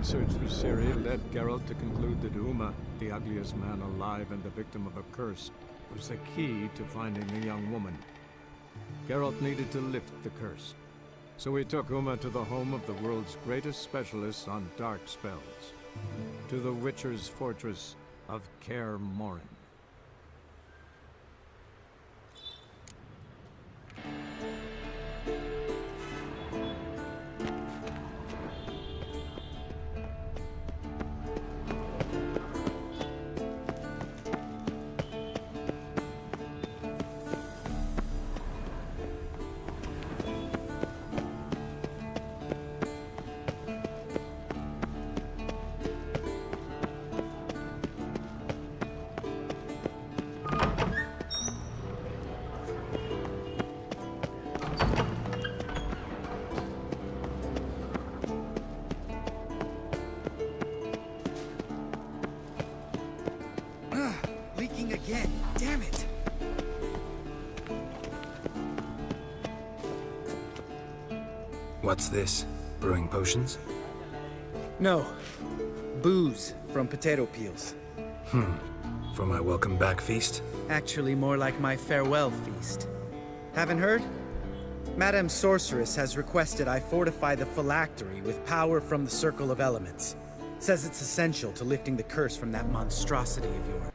ongoing search for Ciri led Geralt to conclude that Uma, the ugliest man alive and the victim of a curse, was the key to finding the young woman. Geralt needed to lift the curse, so he took Uma to the home of the world's greatest specialist on dark spells, to the Witcher's fortress of Kaer Morhen. Leaking again. Damn it! What's this? Brewing potions? No. Booze from potato peels. For my welcome back feast? Actually, more like my farewell feast. Haven't heard? Madame Sorceress has requested I fortify the phylactery with power from the Circle of Elements. Says it's essential to lifting the curse from that monstrosity of yours.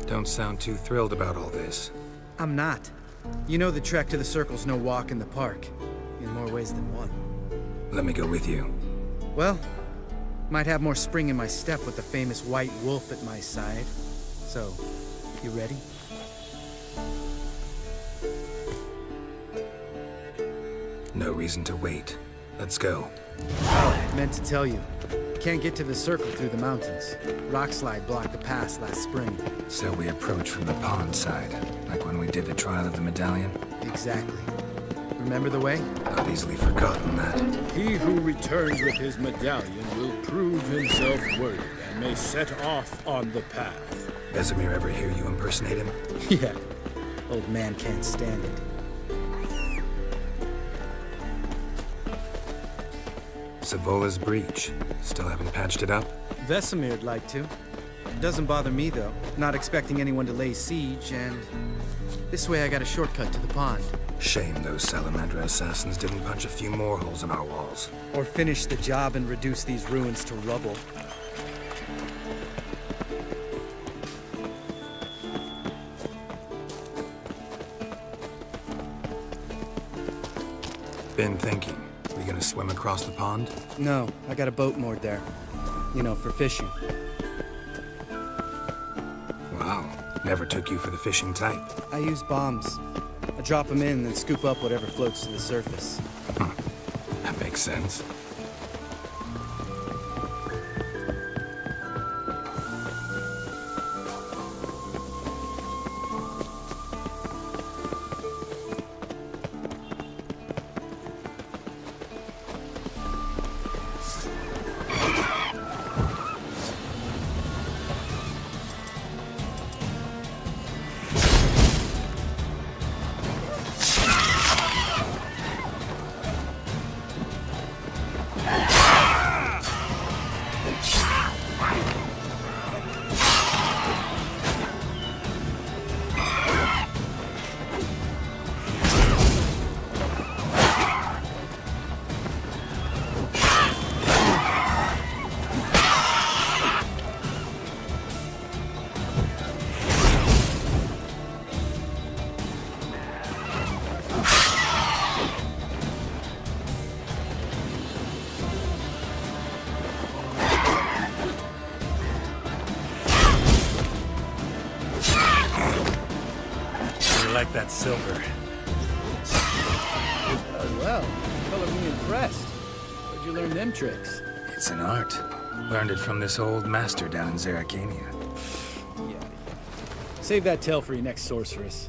Don't sound too thrilled about all this. I'm not. You know the trek to the Circle's no walk in the park. In more ways than one. Let me go with you. Well, might have more spring in my step with the famous white wolf at my side. So, you ready? No reason to wait. Let's go. Oh, meant to tell you. Can't get to the Circle through the mountains. Rockslide blocked the pass last spring. So we approach from the pond side, like when we did the trial of the medallion? Exactly. Remember the way? Not easily forgotten that. He who returns with his medallion will prove himself worthy and may set off on the path. Vesemir ever hear you impersonate him? Yeah. Old man can't stand it. Savola's breach. Still haven't patched it up? Vesemir'd like to. Doesn't bother me, though. Not expecting anyone to lay siege, and this way I got a shortcut to the pond. Shame those Salamander assassins didn't punch a few more holes in our walls. Or finish the job and reduce these ruins to rubble. Been thinking. We gonna swim across the pond? No, I got a boat moored there. You know, for fishing. Wow. Never took you for the fishing type. I use bombs. I drop them in and then scoop up whatever floats to the surface. That makes sense. Like that silver. Oh, well. Color me impressed. Where'd you learn them tricks? It's an art. Learned it from this old master down in Zerrikania. Yeah. Save that tale for your next sorceress.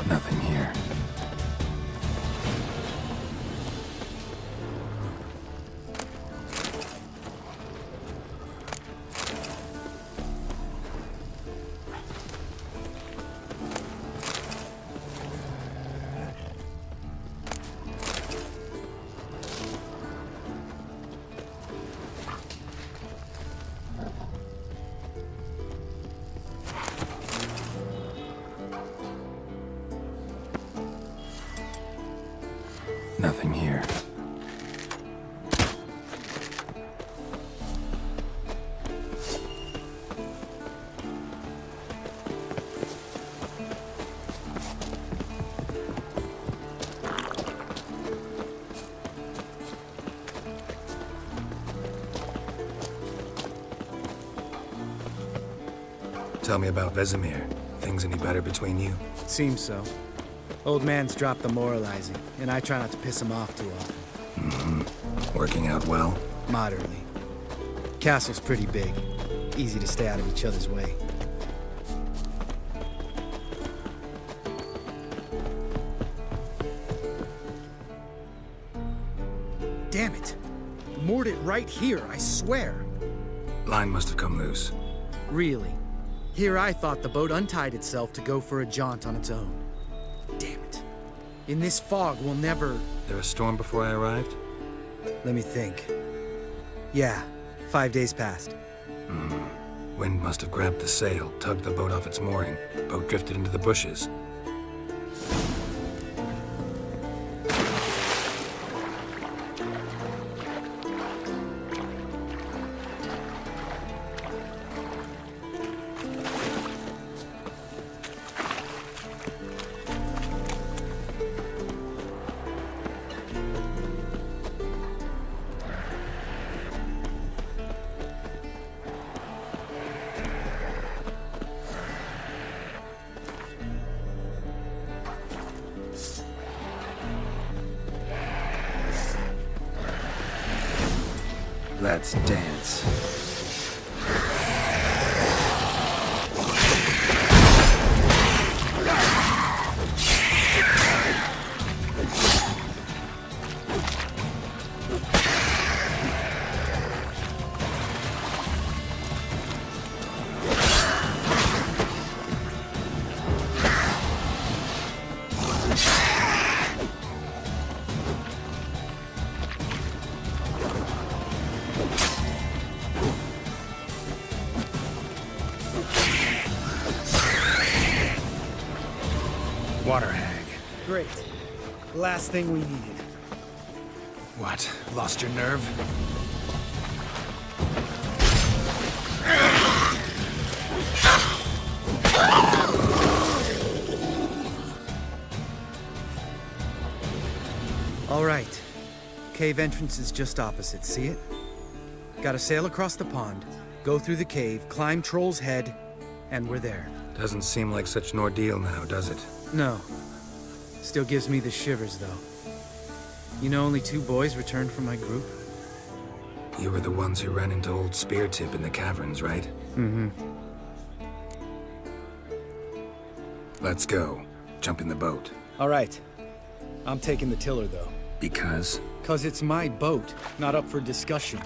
Nothing here. Nothing here. Tell me about Vesemir. Things any better between you? Seems so. Old man's dropped the moralizing, and I try not to piss him off too often. Working out well? Moderately. Castle's pretty big. Easy to stay out of each other's way. Damn it! Moored it right here, I swear! Line must have come loose. Really? Here I thought the boat untied itself to go for a jaunt on its own. Damn it. In this fog, we'll never... There a storm before I arrived? Let me think. Yeah, 5 days passed. Wind must have grabbed the sail, tugged the boat off its mooring. Boat drifted into the bushes. Let's dance. Water hag. Great. Last thing we needed. What? Lost your nerve? All right. Cave entrance is just opposite, see it? Gotta sail across the pond, go through the cave, climb Troll's Head, and we're there. Doesn't seem like such an ordeal now, does it? No. Still gives me the shivers, though. You know only 2 boys returned from my group? You were the ones who ran into old Speartip in the caverns, right? Mm-hmm. Let's go. Jump in the boat. All right. I'm taking the tiller, though. Because? 'Cause it's my boat, not up for discussion.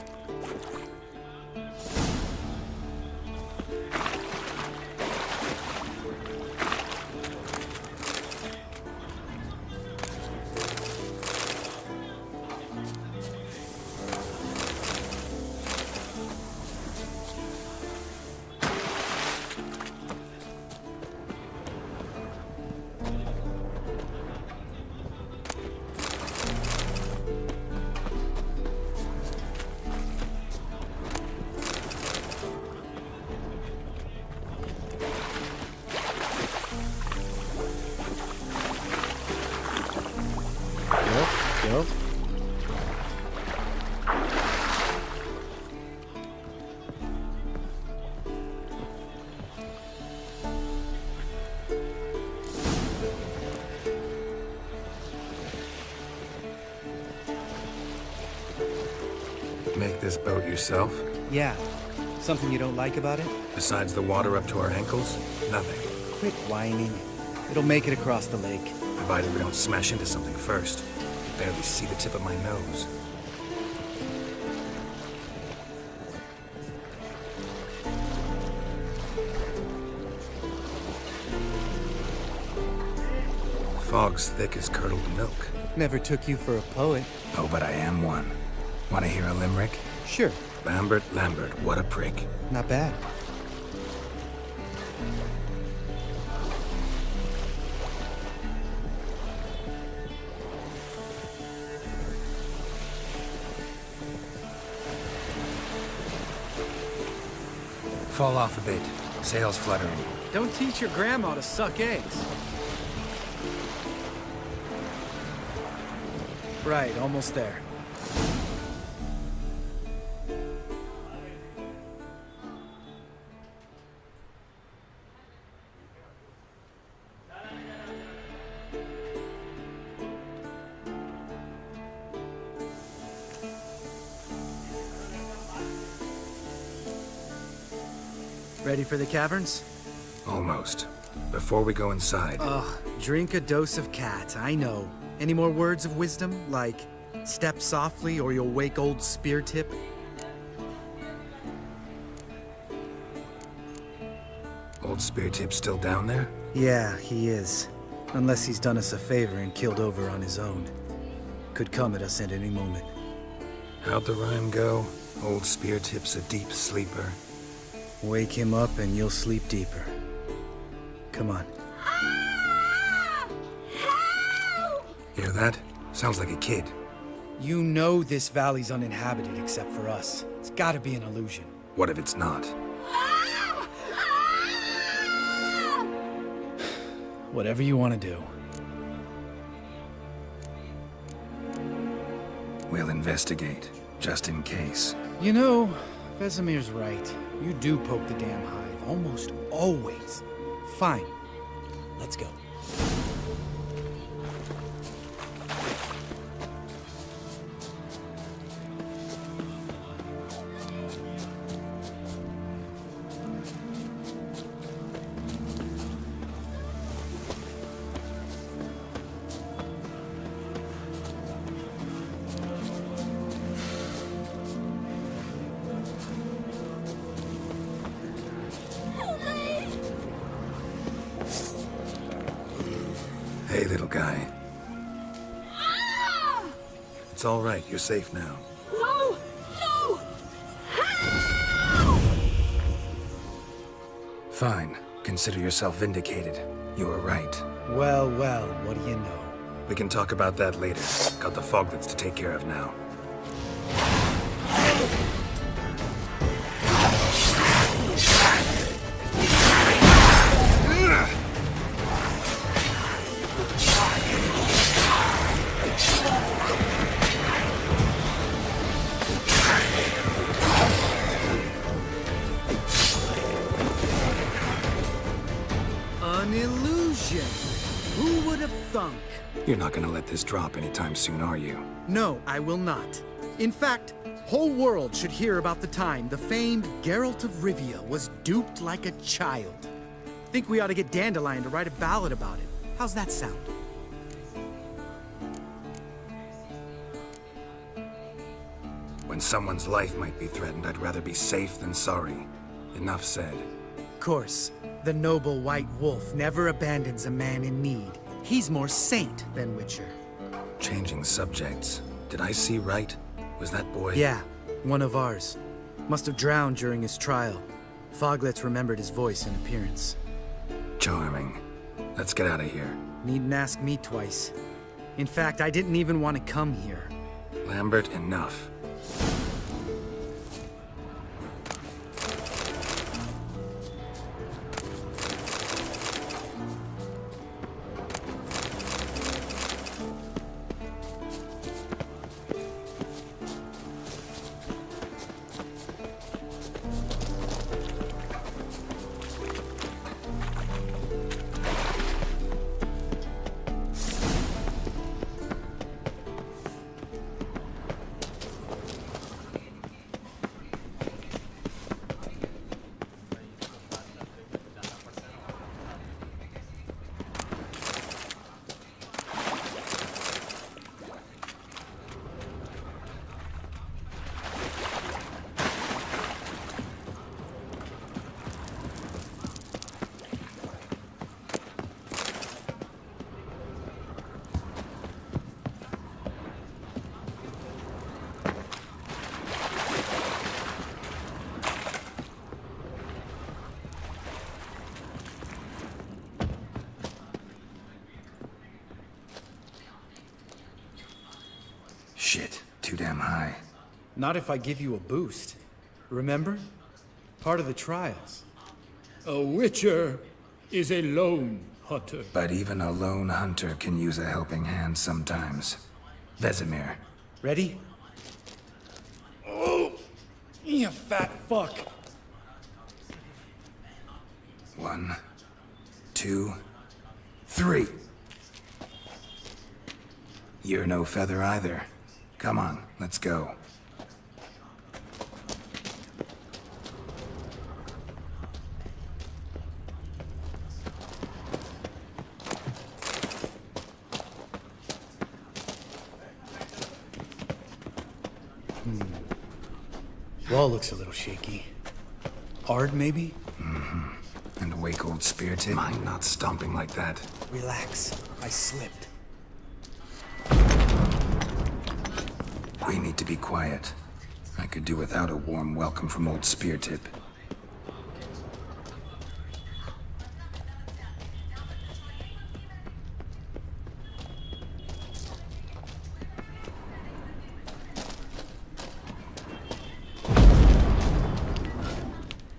Go. Make this boat yourself? Yeah. Something you don't like about it? Besides the water up to our ankles? Nothing. Quit whining. It'll make it across the lake. Provided we don't smash into something first. I can barely see the tip of my nose. Fog's thick as curdled milk. Never took you for a poet. Oh, but I am one. Want to hear a limerick? Sure. Lambert, what a prick. Not bad. Fall off a bit. Sail's fluttering. Don't teach your grandma to suck eggs. Right, almost there. Ready for the caverns? Almost. Before we go inside, Ugh, drink a dose of cat, I know. Any more words of wisdom, like, step softly or you'll wake old Spear Tip? Old Spear Tip's still down there? Yeah, he is. Unless he's done us a favor and killed over on his own. Could come at us at any moment. How'd the rhyme go? Old Spear Tip's a deep sleeper. Wake him up and you'll sleep deeper. Come on. Hear that? Sounds like a kid. You know this valley's uninhabited except for us. It's gotta be an illusion. What if it's not? Whatever you want to do. We'll investigate, just in case. You know, Vesemir's right. You do poke the damn hive, almost always. Fine. Let's go. Hey, little guy. It's all right. You're safe now. No! No! Fine. Consider yourself vindicated. You were right. Well, well, what do you know? We can talk about that later. Got the foglets to take care of now. An illusion! Who would have thunk? You're not gonna let this drop anytime soon, are you? No, I will not. In fact, whole world should hear about the time the famed Geralt of Rivia was duped like a child. Think we ought to get Dandelion to write a ballad about it. How's that sound? When someone's life might be threatened, I'd rather be safe than sorry. Enough said. Of course, the noble white wolf never abandons a man in need. He's more saint than Witcher. Changing subjects. Did I see right? Was that boy? Yeah, one of ours. Must have drowned during his trial. Foglets remembered his voice and appearance. Charming. Let's get out of here. Needn't ask me twice. In fact, I didn't even want to come here. Lambert, enough. Shit, too damn high. Not if I give you a boost. Remember? Part of the trials. A witcher is a lone hunter. But even a lone hunter can use a helping hand sometimes. Vesemir. Ready? Oh! You fat fuck! 1, 2, 3. You're no feather either. Come on, let's go. Wall looks a little shaky. Hard, maybe? And a wake old spear tip. Mind not stomping like that. Relax. I slipped. We need to be quiet. I could do without a warm welcome from old spear tip.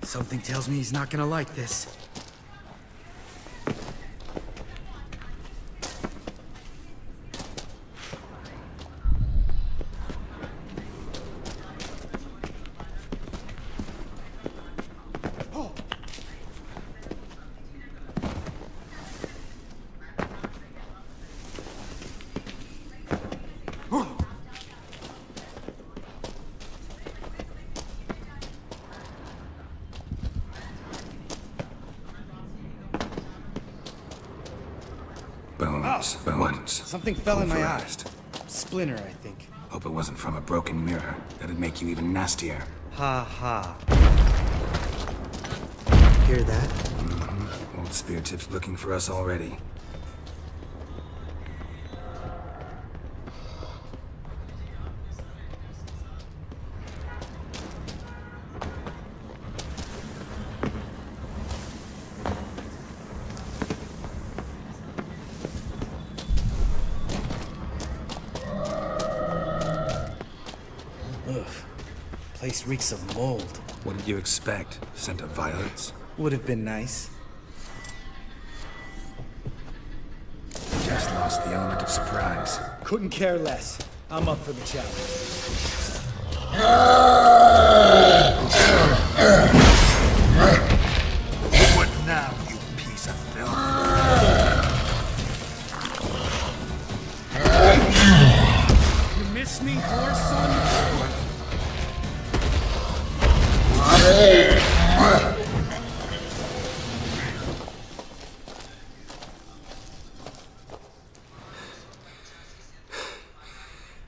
Something tells me he's not gonna like this. Bones. Something fell in my eye. Pulverized. Splinter, I think. Hope it wasn't from a broken mirror. That'd make you even nastier. Ha ha. Hear that? Old spear tip's looking for us already. Ugh. Place reeks of mold. What did you expect? Scent of violets? Would have been nice. Just lost the element of surprise. Couldn't care less. I'm up for the challenge. What now, you piece of filth? You miss me, horse son?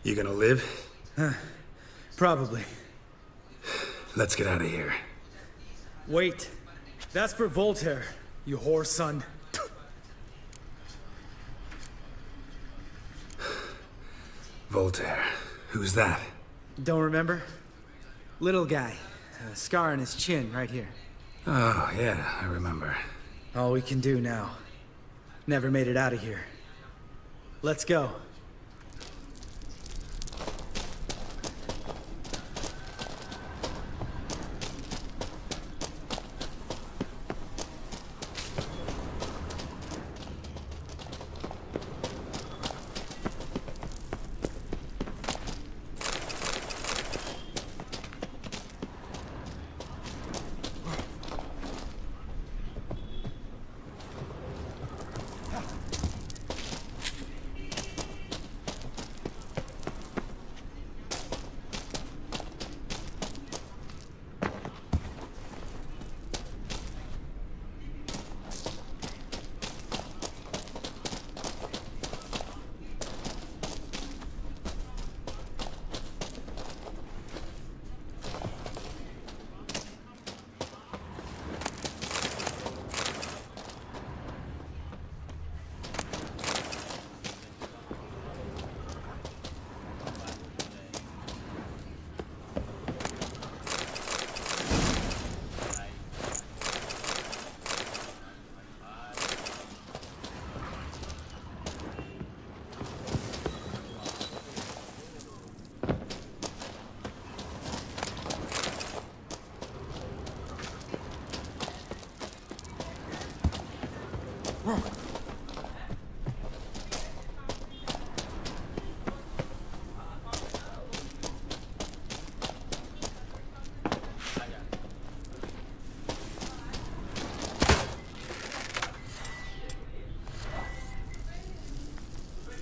You gonna live? Probably. Let's get out of here. Wait. That's for Voltaire, you whore son. Voltaire. Who's that? Don't remember? Little guy. A scar on his chin right here. Oh, yeah, I remember. All we can do now. Never made it out of here. Let's go.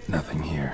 Nothing here.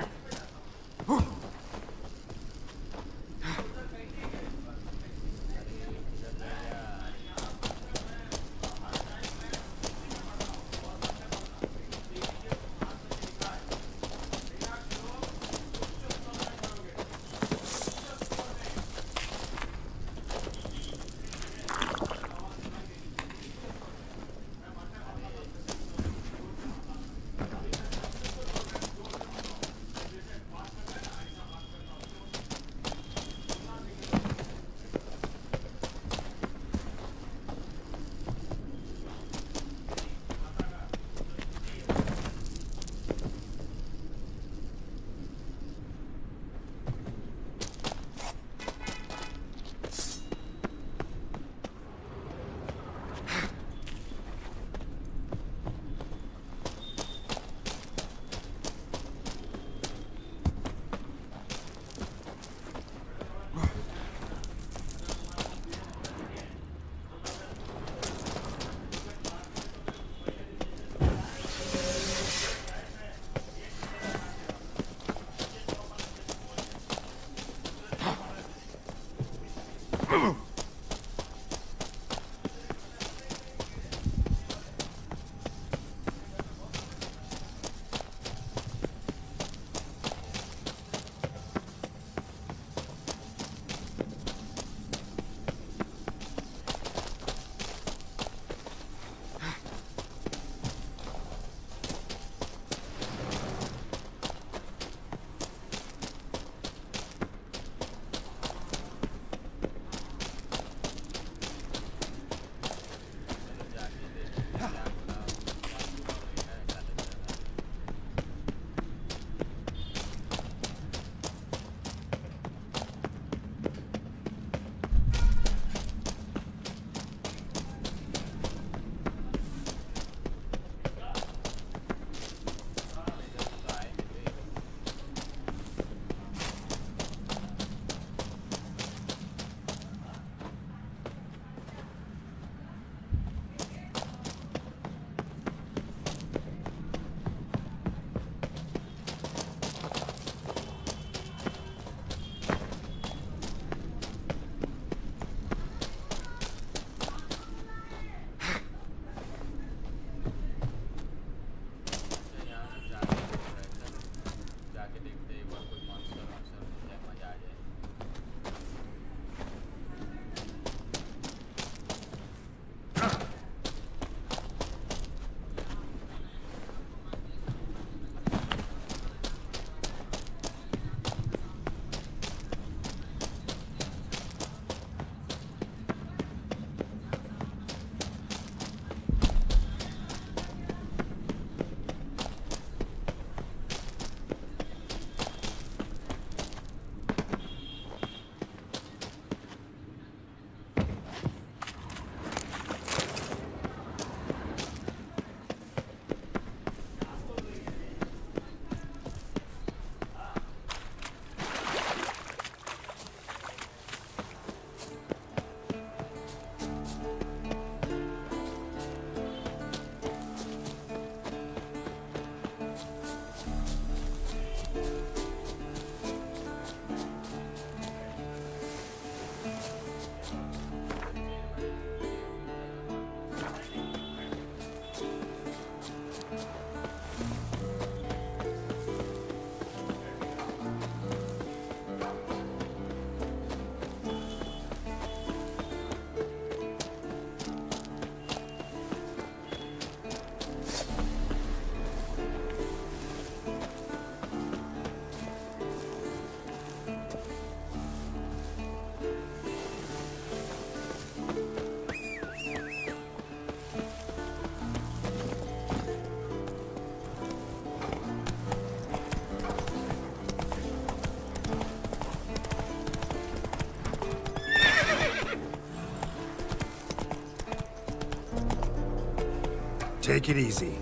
Take it easy.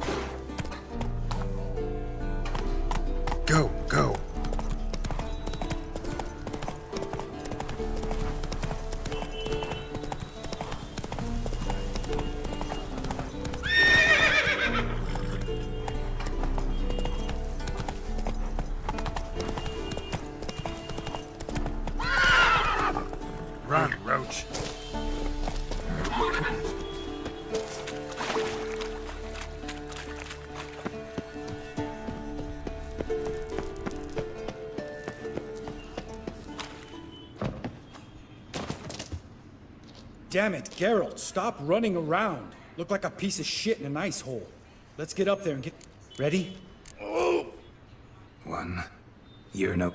Go, go. Damn it, Geralt, stop running around. Look like a piece of shit in an ice hole. Let's get up there and get... Ready? One. Year no.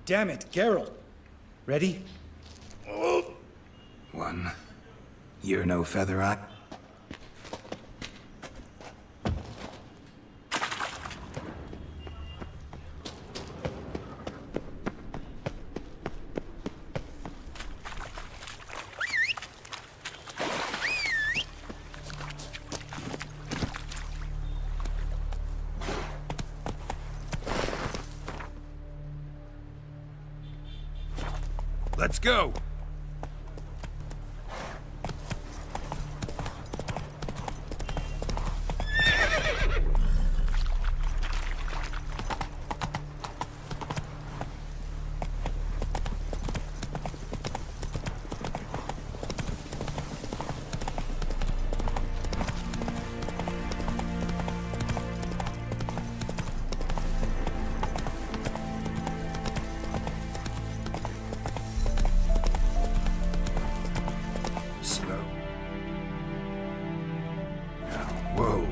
damn it, Geralt. Ready? One. You're no feather eye. Let's go! Slow. Now, whoa.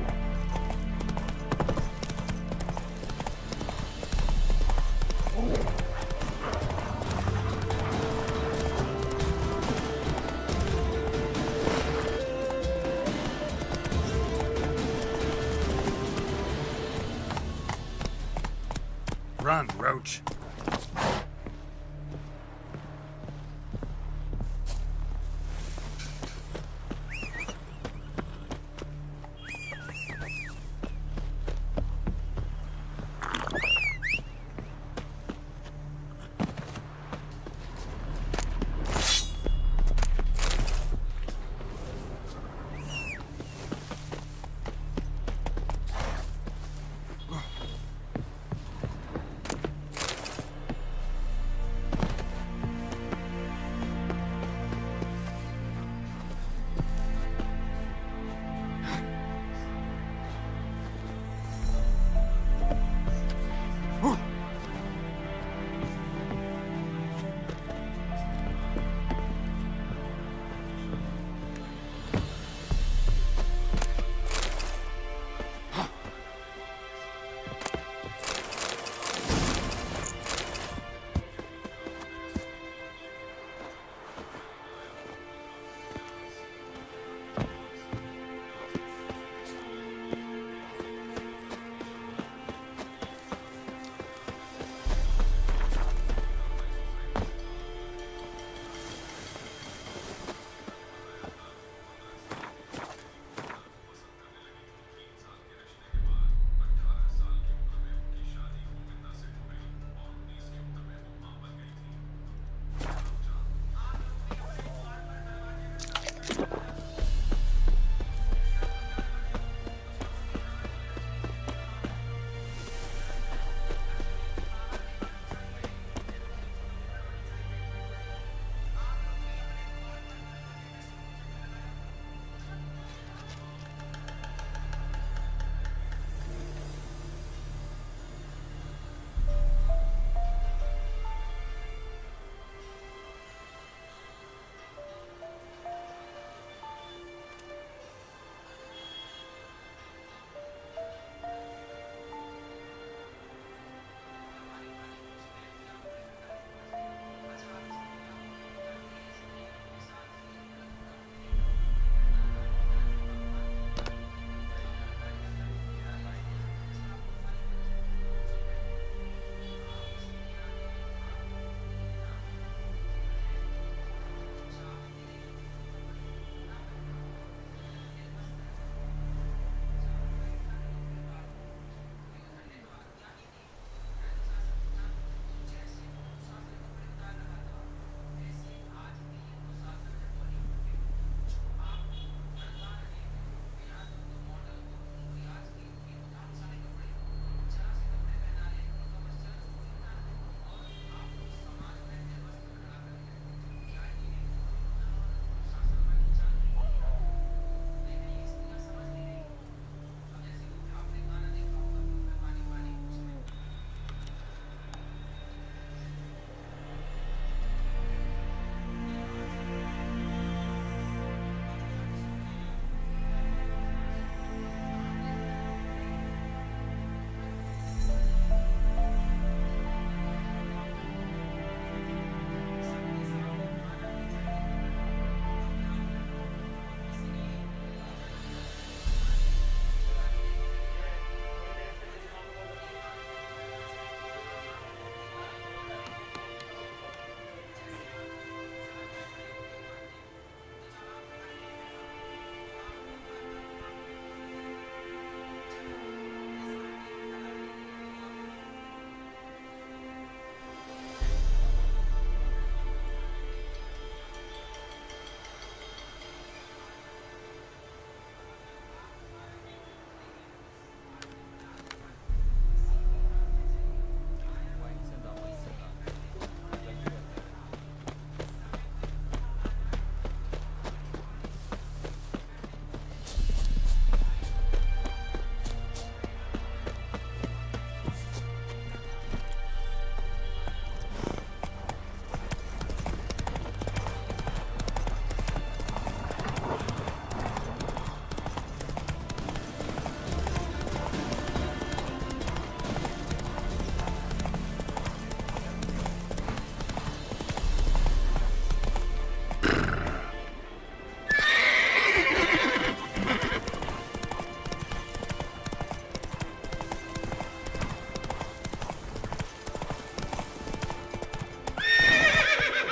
Run, Roach.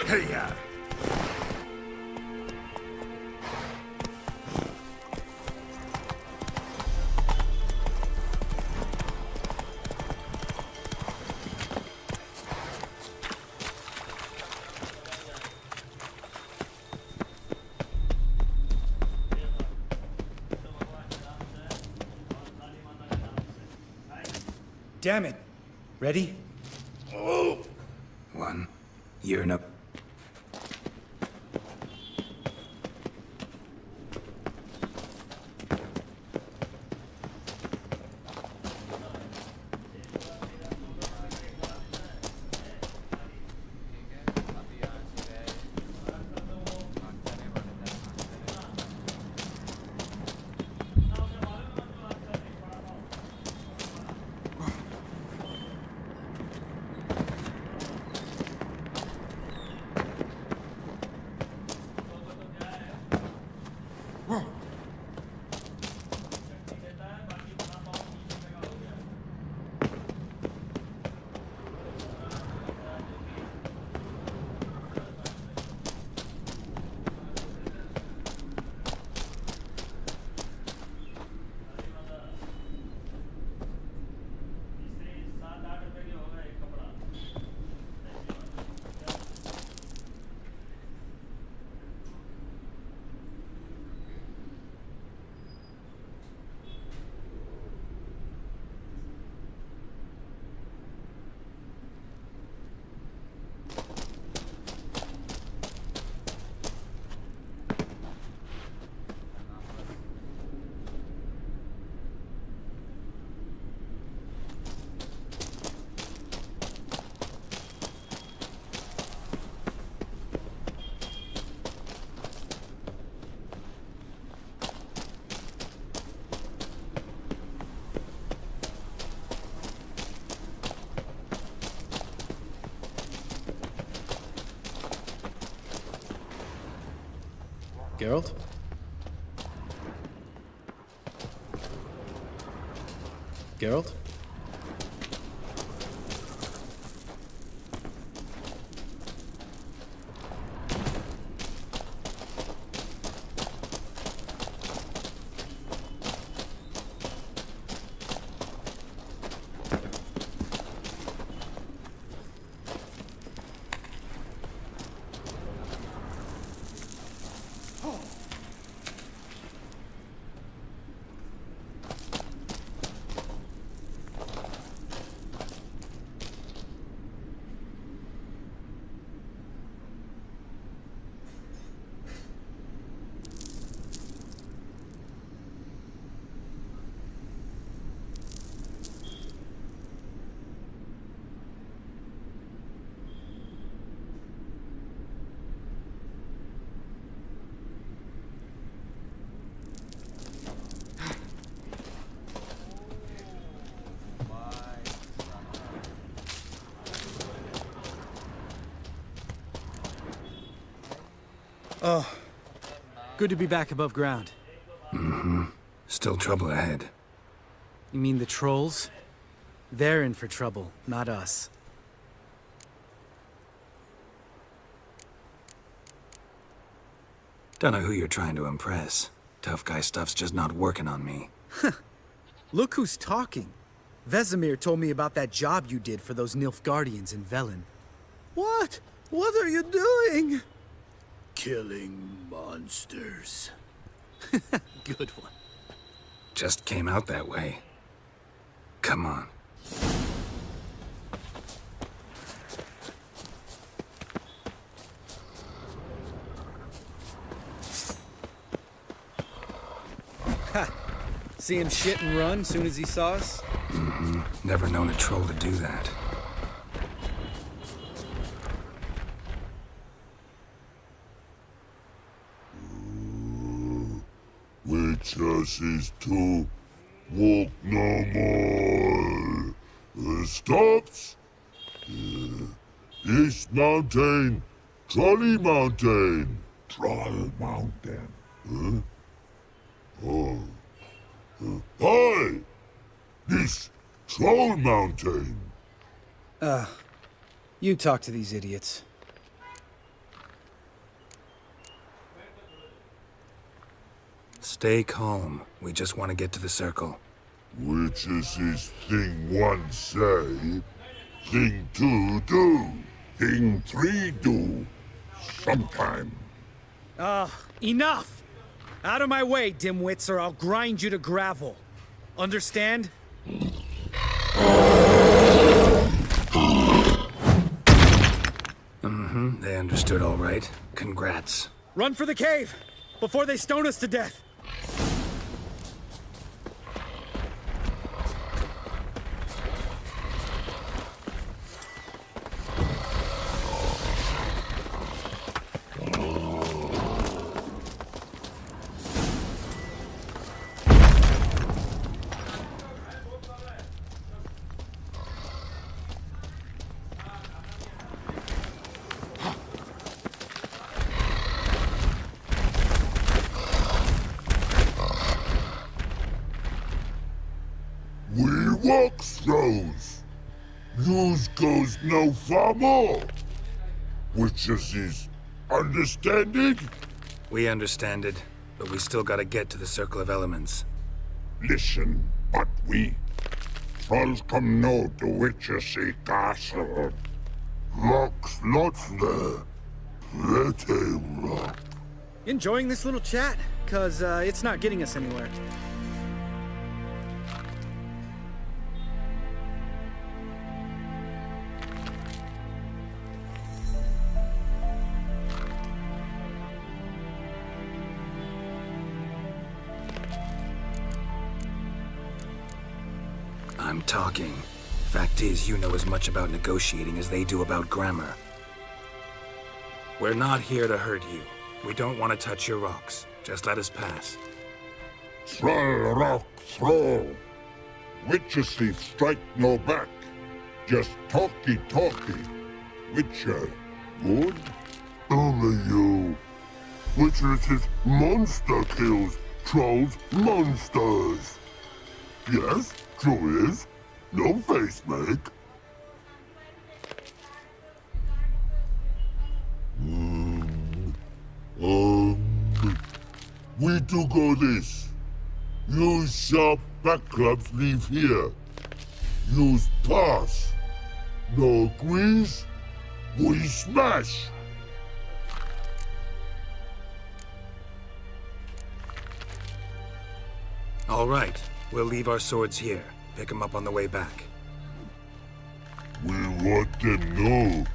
Hey-ya! Damn it. Ready? One. You're in a... Geralt? Geralt? Oh, good to be back above ground. Still trouble ahead. You mean the trolls? They're in for trouble, not us. Don't know who you're trying to impress. Tough guy stuff's just not working on me. Look who's talking. Vesemir told me about that job you did for those Nilfgaardians in Velen. What? What are you doing? Killing monsters. Good one. Just came out that way. Come on. See him shit and run soon as he saw us? Never known a troll to do that. Which is to walk no more. Stops. East Mountain, Trolley Mountain. Troll Mountain. Hi! This Troll Mountain. You talk to these idiots. Stay calm. We just want to get to the circle. Which is thing 1 say, thing 2 do, thing 3 do, sometime. Enough! Out of my way, dimwits, or I'll grind you to gravel. Understand? They understood all right. Congrats. Run for the cave! Before they stone us to death! We walk throws. News goes no far more. Which is understanding? We understand it, but we still gotta get to the Circle of Elements. Listen, but we trolls come no to Witchersea Castle. Rocks lots there. Pretty rock. Enjoying this little chat? Cause, it's not getting us anywhere. I'm talking. Fact is, you know as much about negotiating as they do about grammar. We're not here to hurt you. We don't want to touch your rocks. Just let us pass. Troll rock throw. Witchersea strike no back. Just talky. Witcher, good? Only you. Witchersea monster kills. Trolls monsters. Yes, true is. No face make. We do go this. Use sharp back clubs leave here. Use pass. No agrees, we smash. All right. We'll leave our swords here. Pick them up on the way back. We want them know.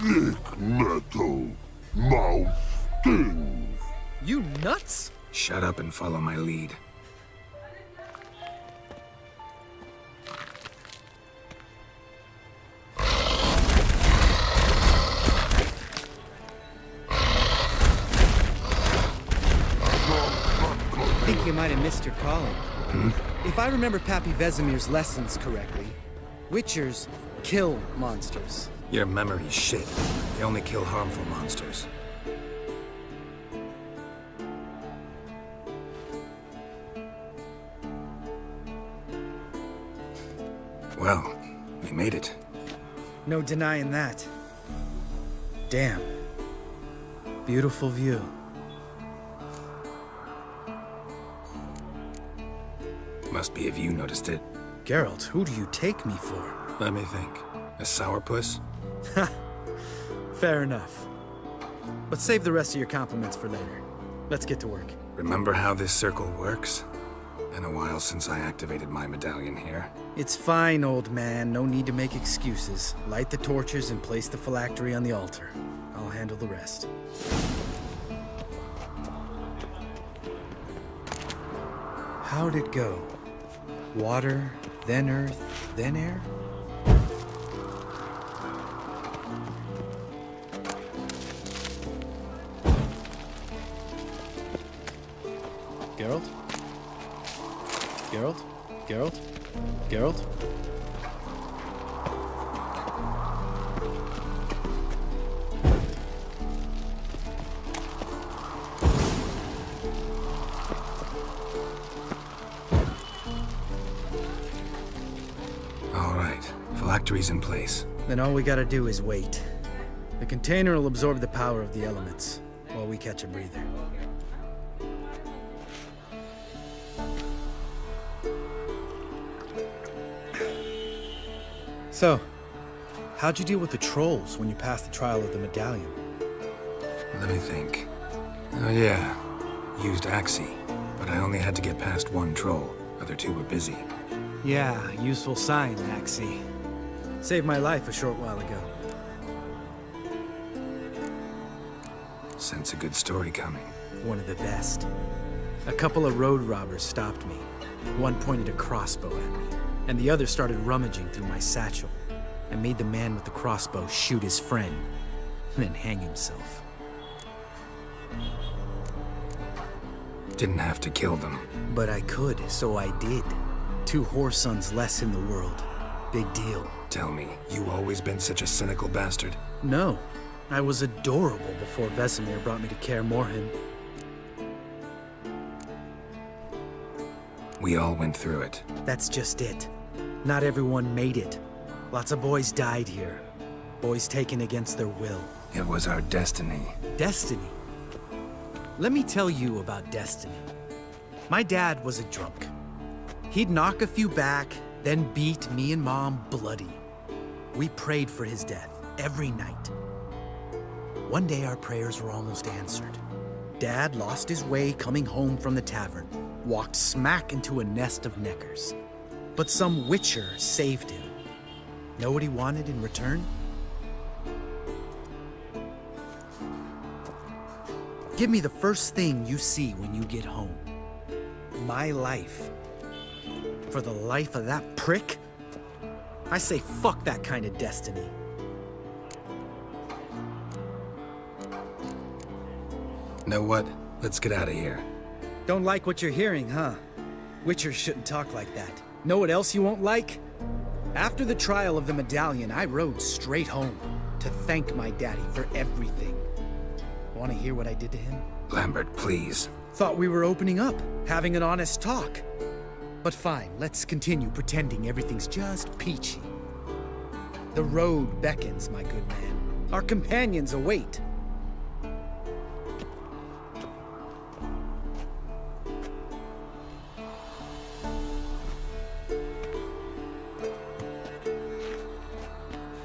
Thick metal. Mouth stings. You nuts? Shut up and follow my lead. I think you might have missed your calling. If I remember Pappy Vesemir's lessons correctly, Witchers kill monsters. Your memory's shit. They only kill harmful monsters. Well, we made it. No denying that. Damn. Beautiful view. Must be if you noticed it. Geralt, who do you take me for? Let me think. A sourpuss? Fair enough. But save the rest of your compliments for later. Let's get to work. Remember how this circle works? Been a while since I activated my medallion here. It's fine, old man. No need to make excuses. Light the torches and place the phylactery on the altar. I'll handle the rest. How'd it go? Water, then earth, then air? Geralt? Geralt? Geralt? Geralt? All right. Phylactery's in place. Then all we gotta do is wait. The container will absorb the power of the elements, while we catch a breather. So, how'd you deal with the trolls when you passed the trial of the medallion? Let me think. Oh yeah, used Axie, but I only had to get past one troll. Other two were busy. Yeah, useful sign, Maxie. Saved my life a short while ago. Sense a good story coming. One of the best. A couple of road robbers stopped me. One pointed a crossbow at me, and the other started rummaging through my satchel, and made the man with the crossbow shoot his friend, then hang himself. Didn't have to kill them. But I could, so I did. 2 whoresons less in the world. Big deal. Tell me, you always been such a cynical bastard? No, I was adorable before Vesemir brought me to Kaer Morhen. We all went through it. That's just it. Not everyone made it. Lots of boys died here. Boys taken against their will. It was our destiny. Destiny? Let me tell you about destiny. My dad was a drunk. He'd knock a few back, then beat me and Mom bloody. We prayed for his death every night. One day our prayers were almost answered. Dad lost his way coming home from the tavern, walked smack into a nest of neckers. But some witcher saved him. Know what he wanted in return? Give me the first thing you see when you get home. My life. For the life of that prick? I say fuck that kind of destiny. Know what? Let's get out of here. Don't like what you're hearing, huh? Witchers shouldn't talk like that. Know what else you won't like? After the trial of the medallion, I rode straight home to thank my daddy for everything. Want to hear what I did to him? Lambert, please. Thought we were opening up, having an honest talk. But fine, let's continue pretending everything's just peachy. The road beckons, my good man. Our companions await.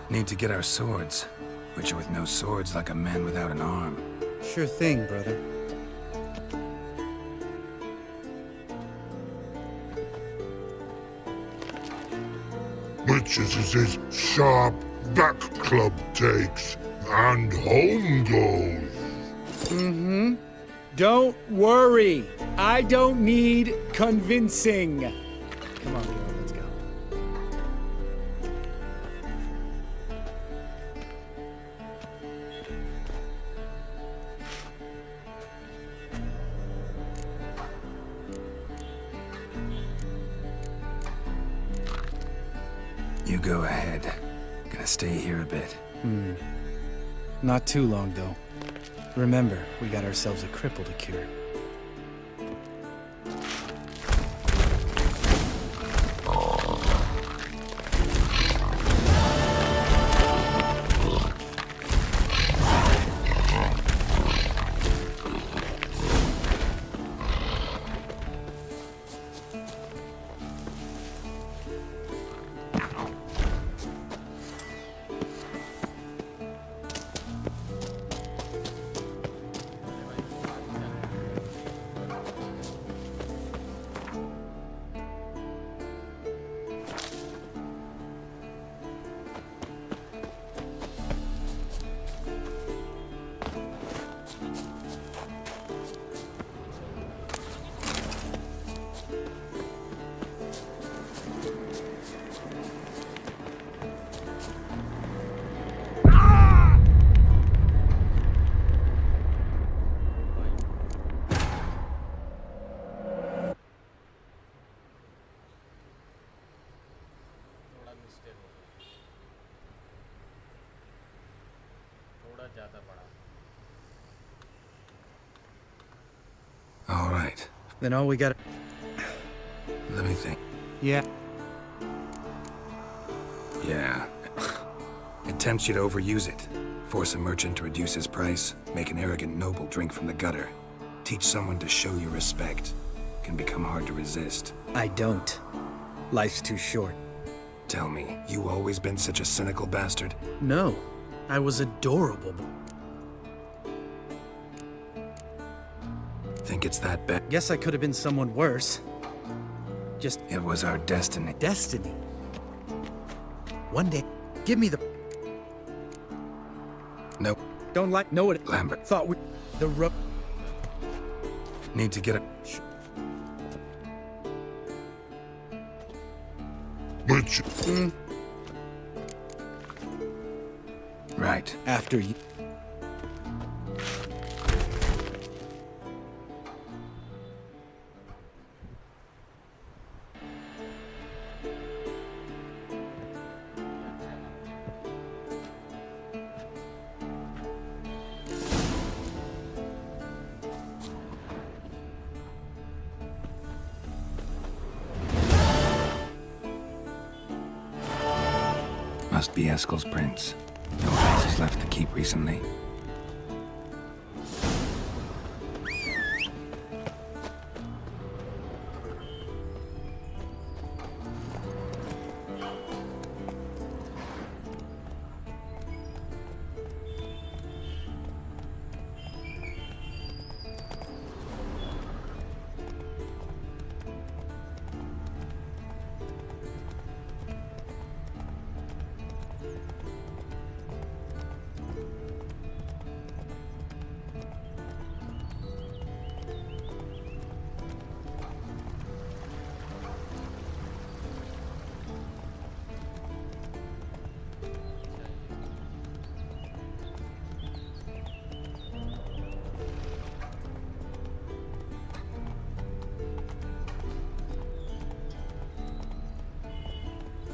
Need to get our swords. Witcher with no swords like a man without an arm. Sure thing, brother. Witches is his sharp back club takes, and home goes. Don't worry. I don't need convincing. Come on, girl, let's go. You go ahead. Gonna stay here a bit. Not too long, though. Remember, we got ourselves a cripple to cure. All right. Then all we got. Let me think. Yeah. Yeah. It tempts you to overuse it. Force a merchant to reduce his price. Make an arrogant noble drink from the gutter. Teach someone to show you respect. Can become hard to resist. I don't. Life's too short. Tell me, you always been such a cynical bastard? No, I was adorable. Think it's that bad? Guess I could have been someone worse. Just It was our destiny. destiny. One day, give me the... Nope. Don't like... Know what... Lambert. Thought we... The rope... Need to get a... Which, Right. After you... Must be Eskel's prints. No traces left the keep recently.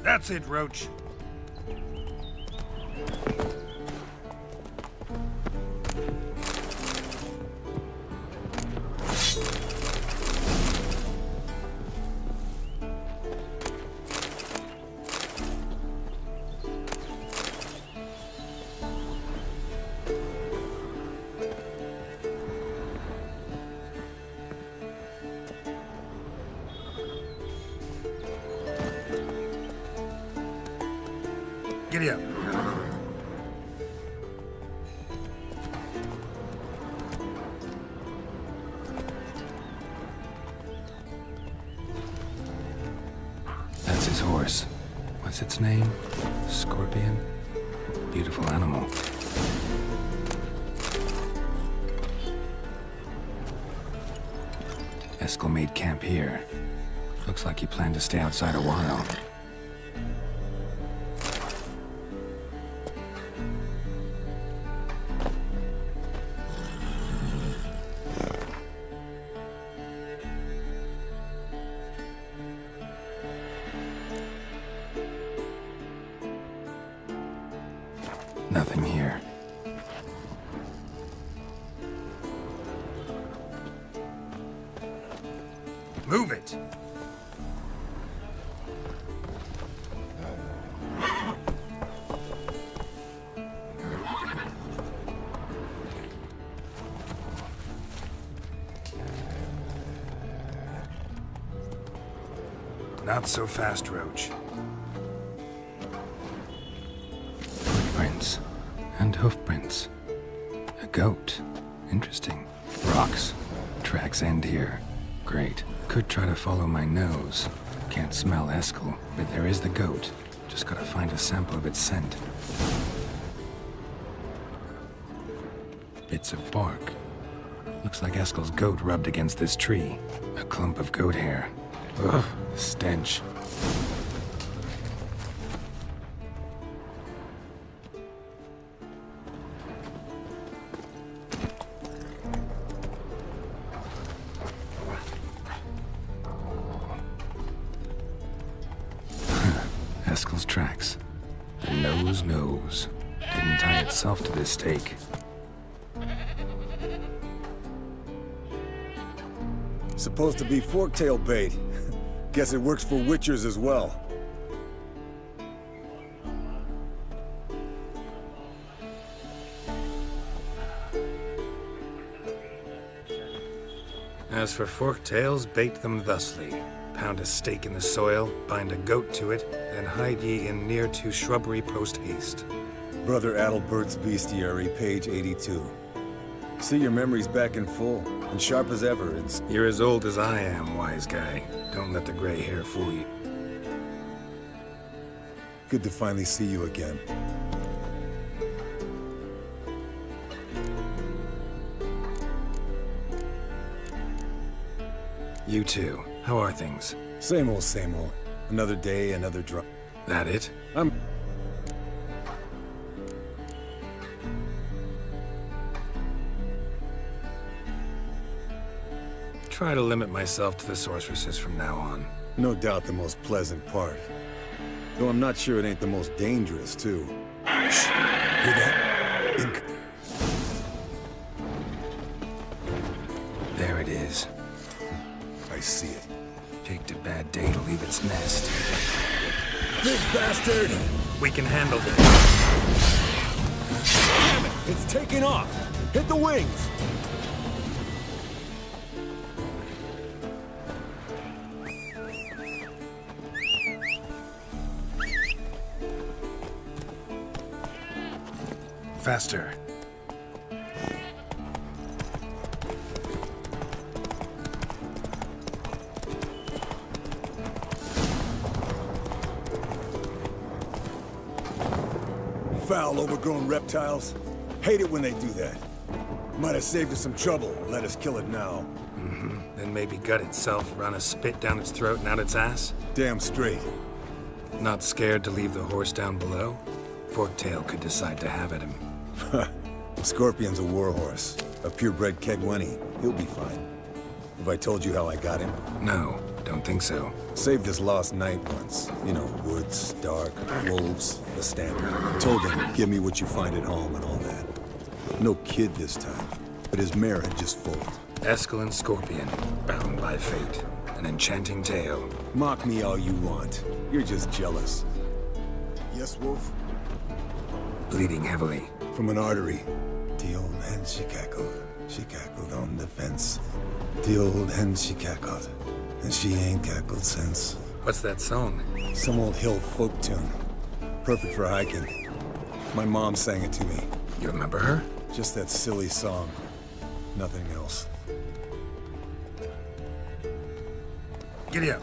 That's it, Roach. Giddy up. That's his horse. What's its name? Scorpion? Beautiful animal. Eskel made camp here. Looks like he planned to stay outside a while. Nothing here. Move it! Not so fast, Roach. Footprints. And hoofprints. A goat. Interesting. Rocks. Tracks end here. Great. Could try to follow my nose. Can't smell Eskel, but there is the goat. Just gotta find a sample of its scent. Bits of bark. Looks like Eskel's goat rubbed against this tree. A clump of goat hair. Ugh, the stench. Eskel's tracks. The nose knows. Didn't tie itself to this stake. Supposed to be forktail bait. Guess it works for witchers as well. As for forktails, bait them thusly. Pound a stake in the soil, bind a goat to it, then hide ye in near to shrubbery post haste. Brother Adalbert's Bestiary, page 82. See, your memory's back in full, and sharp as ever. You're as old as I am, wise guy. Don't let the gray hair fool you. Good to finally see you again. You too. How are things? Same old, same old. Another day, another drop. That it? Try to limit myself to the sorceresses from now on. No doubt the most pleasant part. Though I'm not sure it ain't the most dangerous, too. Shh! Hear that? There it is. I see it. Picked a bad day to leave its nest. This bastard! We can handle this. Damn it! It's taking off! Hit the wings! Faster. Foul, overgrown reptiles. Hate it when they do that. Might have saved us some trouble. Let us kill it now. Then maybe gut itself, run a spit down its throat and out its ass? Damn straight. Not scared to leave the horse down below? Forktail could decide to have at him. Scorpion's a warhorse. A purebred Kedwenny. He'll be fine. Have I told you how I got him? No, don't think so. Saved his lost night once. You know, woods, dark, wolves, the standard. Told him, give me what you find at home and all that. No kid this time, but his mare had just foaled. Eskel and Scorpion, bound by fate. An enchanting tale. Mock me all you want. You're just jealous. Yes, Wolf? Bleeding heavily. From an artery. The old hen, she cackled. She cackled on the fence. The old hen, she cackled. And she ain't cackled since. What's that song? Some old hill folk tune. Perfect for hiking. My mom sang it to me. You remember her? Just that silly song. Nothing else. Giddy up.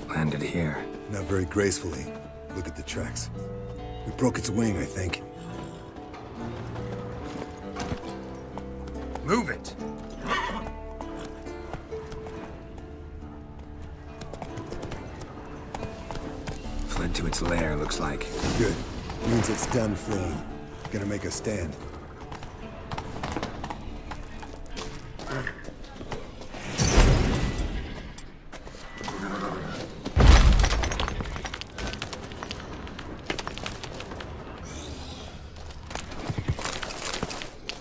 Landed here. Not very gracefully. Look at the tracks. We broke its wing, I think. Move it! Fled to its lair, looks like. Good. Means it's done fleeing. Gonna make a stand.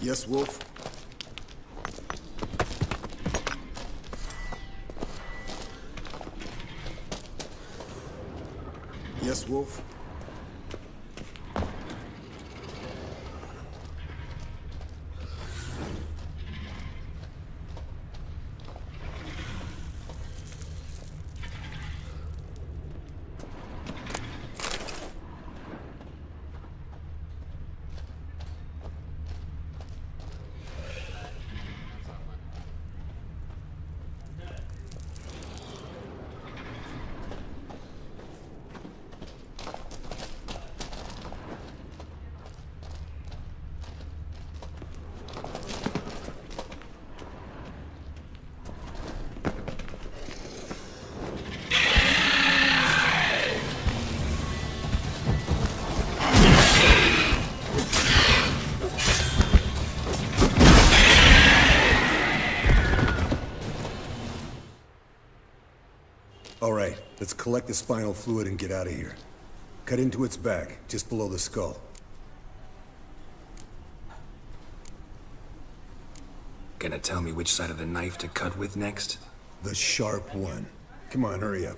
Yes, Wolf? Yes, Wolf? All right, let's collect the spinal fluid and get out of here. Cut into its back, just below the skull. Gonna tell me which side of the knife to cut with next? The sharp one. Come on, hurry up.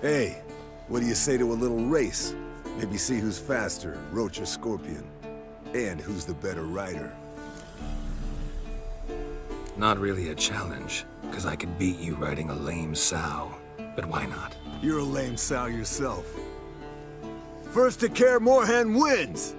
Hey, what do you say to a little race? Maybe see who's faster, Roach or Scorpion. And who's the better rider. Not really a challenge, because I could beat you riding a lame sow. But why not? You're a lame sow yourself. First to Kaer Morhen wins!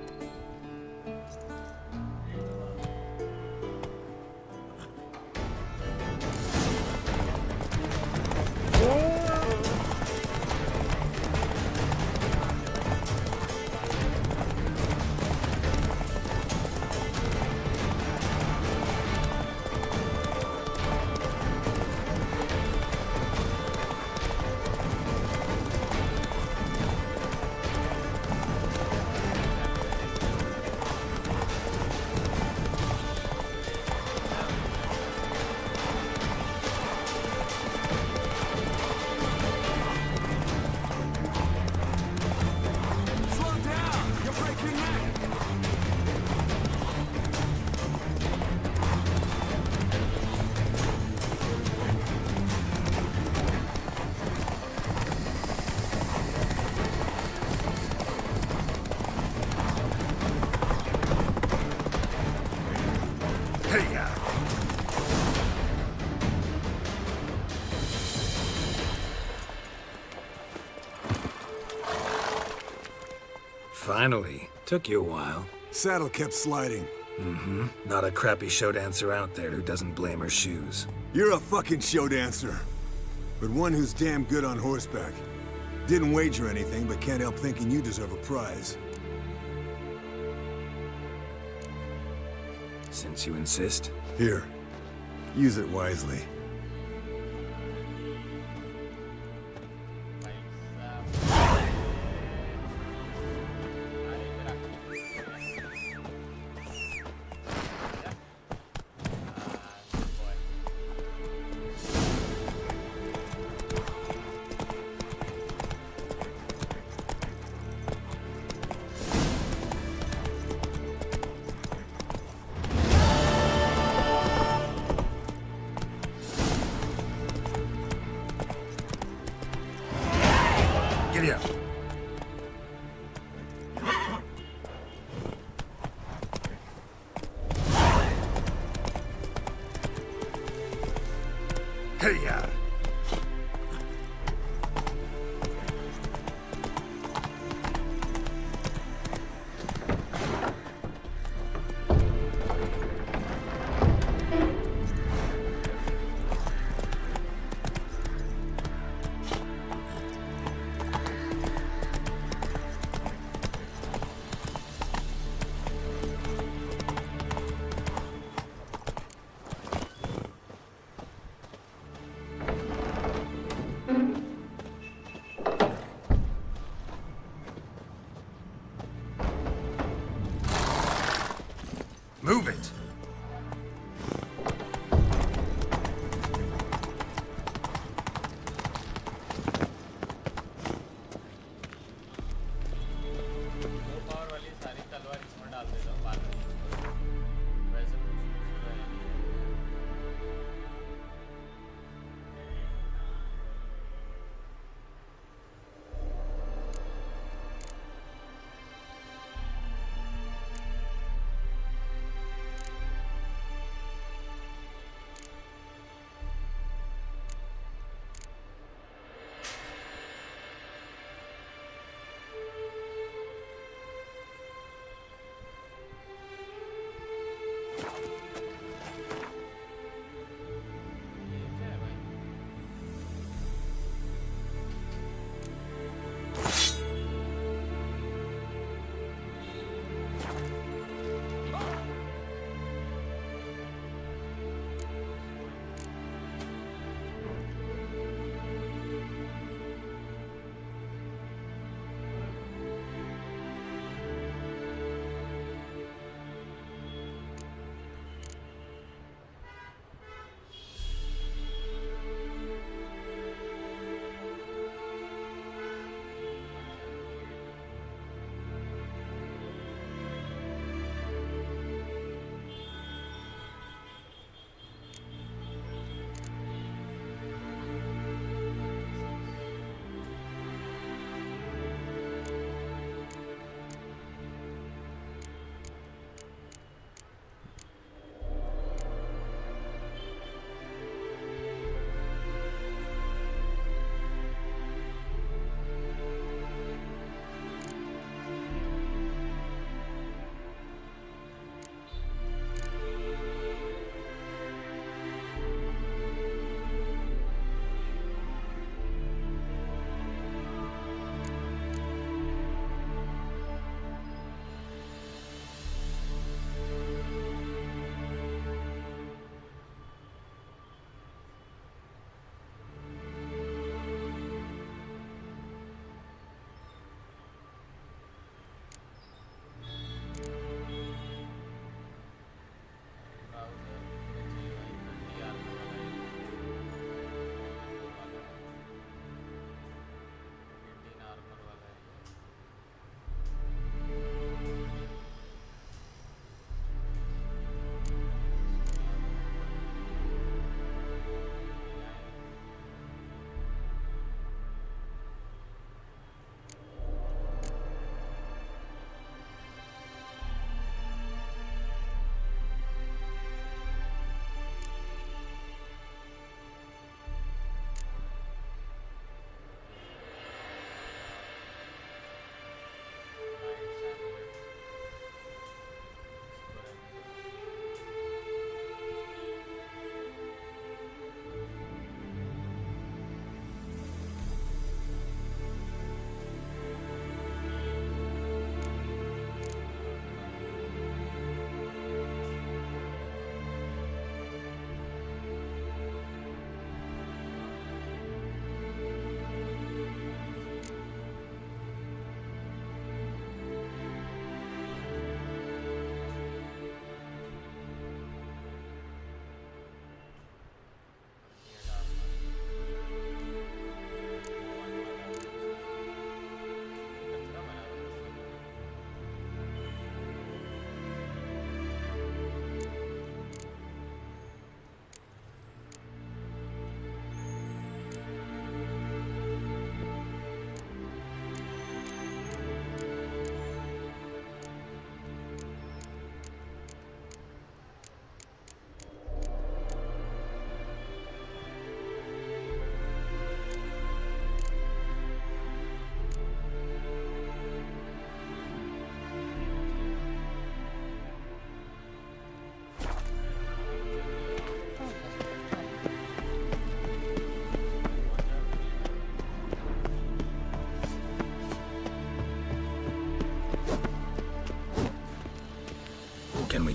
Finally. Took you a while. Saddle kept sliding. Mm-hmm. Not a crappy show dancer out there who doesn't blame her shoes. You're a fucking show dancer. But one who's damn good on horseback. Didn't wager anything, but can't help thinking you deserve a prize. Since you insist. Here. Use it wisely. Giddy up. Hey-ya!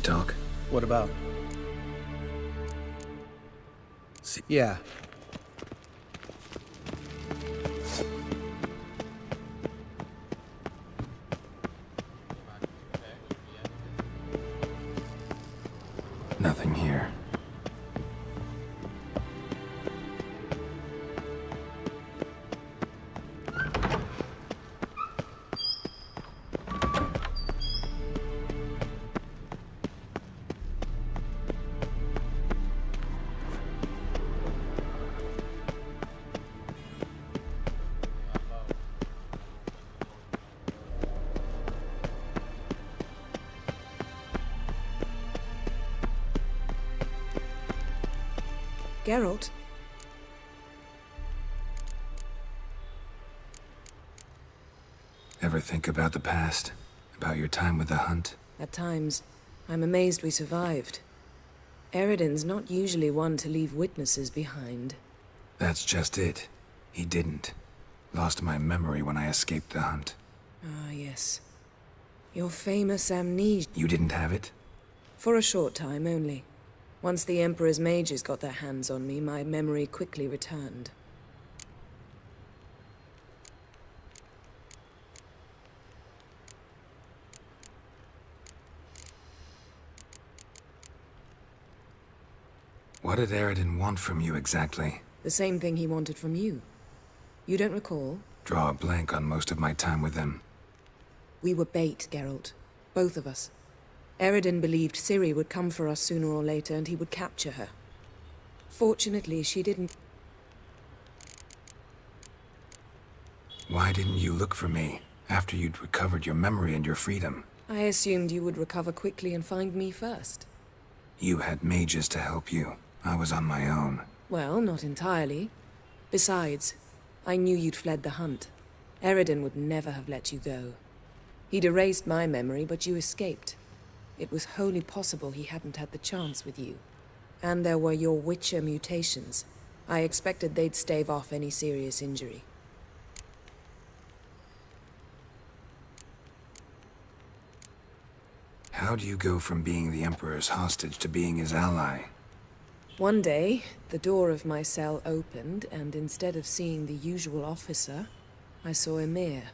talk? What about? See. Yeah. Nothing here. Geralt? Ever think about the past? About your time with the hunt? At times, I'm amazed we survived. Eridan's not usually one to leave witnesses behind. That's just it. He didn't. Lost my memory when I escaped the hunt. Ah, yes. Your famous amnesia. You didn't have it? For a short time only. Once the Emperor's mages got their hands on me, my memory quickly returned. What did Aristo want from you exactly? The same thing he wanted from you. You don't recall? Draw a blank on most of my time with them. We were bait, Geralt. Both of us. Eridan believed Ciri would come for us sooner or later and he would capture her. Fortunately, she didn't. Why didn't you look for me after you'd recovered your memory and your freedom? I assumed you would recover quickly and find me first. You had mages to help you. I was on my own. Well, not entirely. Besides, I knew you'd fled the hunt. Eridan would never have let you go. He'd erased my memory, but you escaped. It was wholly possible he hadn't had the chance with you. And there were your Witcher mutations. I expected they'd stave off any serious injury. How do you go from being the Emperor's hostage to being his ally? One day, the door of my cell opened, and instead of seeing the usual officer, I saw Emir.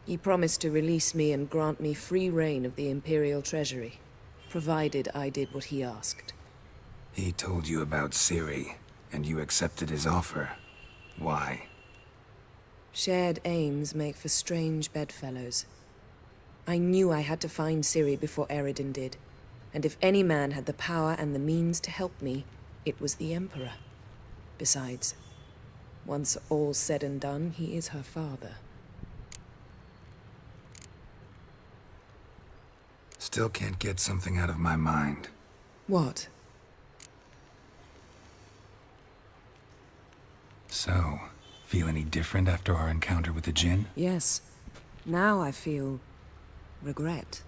He promised to release me and grant me free reign of the Imperial Treasury, provided I did what he asked. He told you about Ciri, and you accepted his offer. Why? Shared aims make for strange bedfellows. I knew I had to find Ciri before Eridan did, and if any man had the power and the means to help me, it was the Emperor. Besides, once all's said and done, he is her father. Still can't get something out of my mind. What? So, feel any different after our encounter with the Jinn? Yes. Now I feel regret.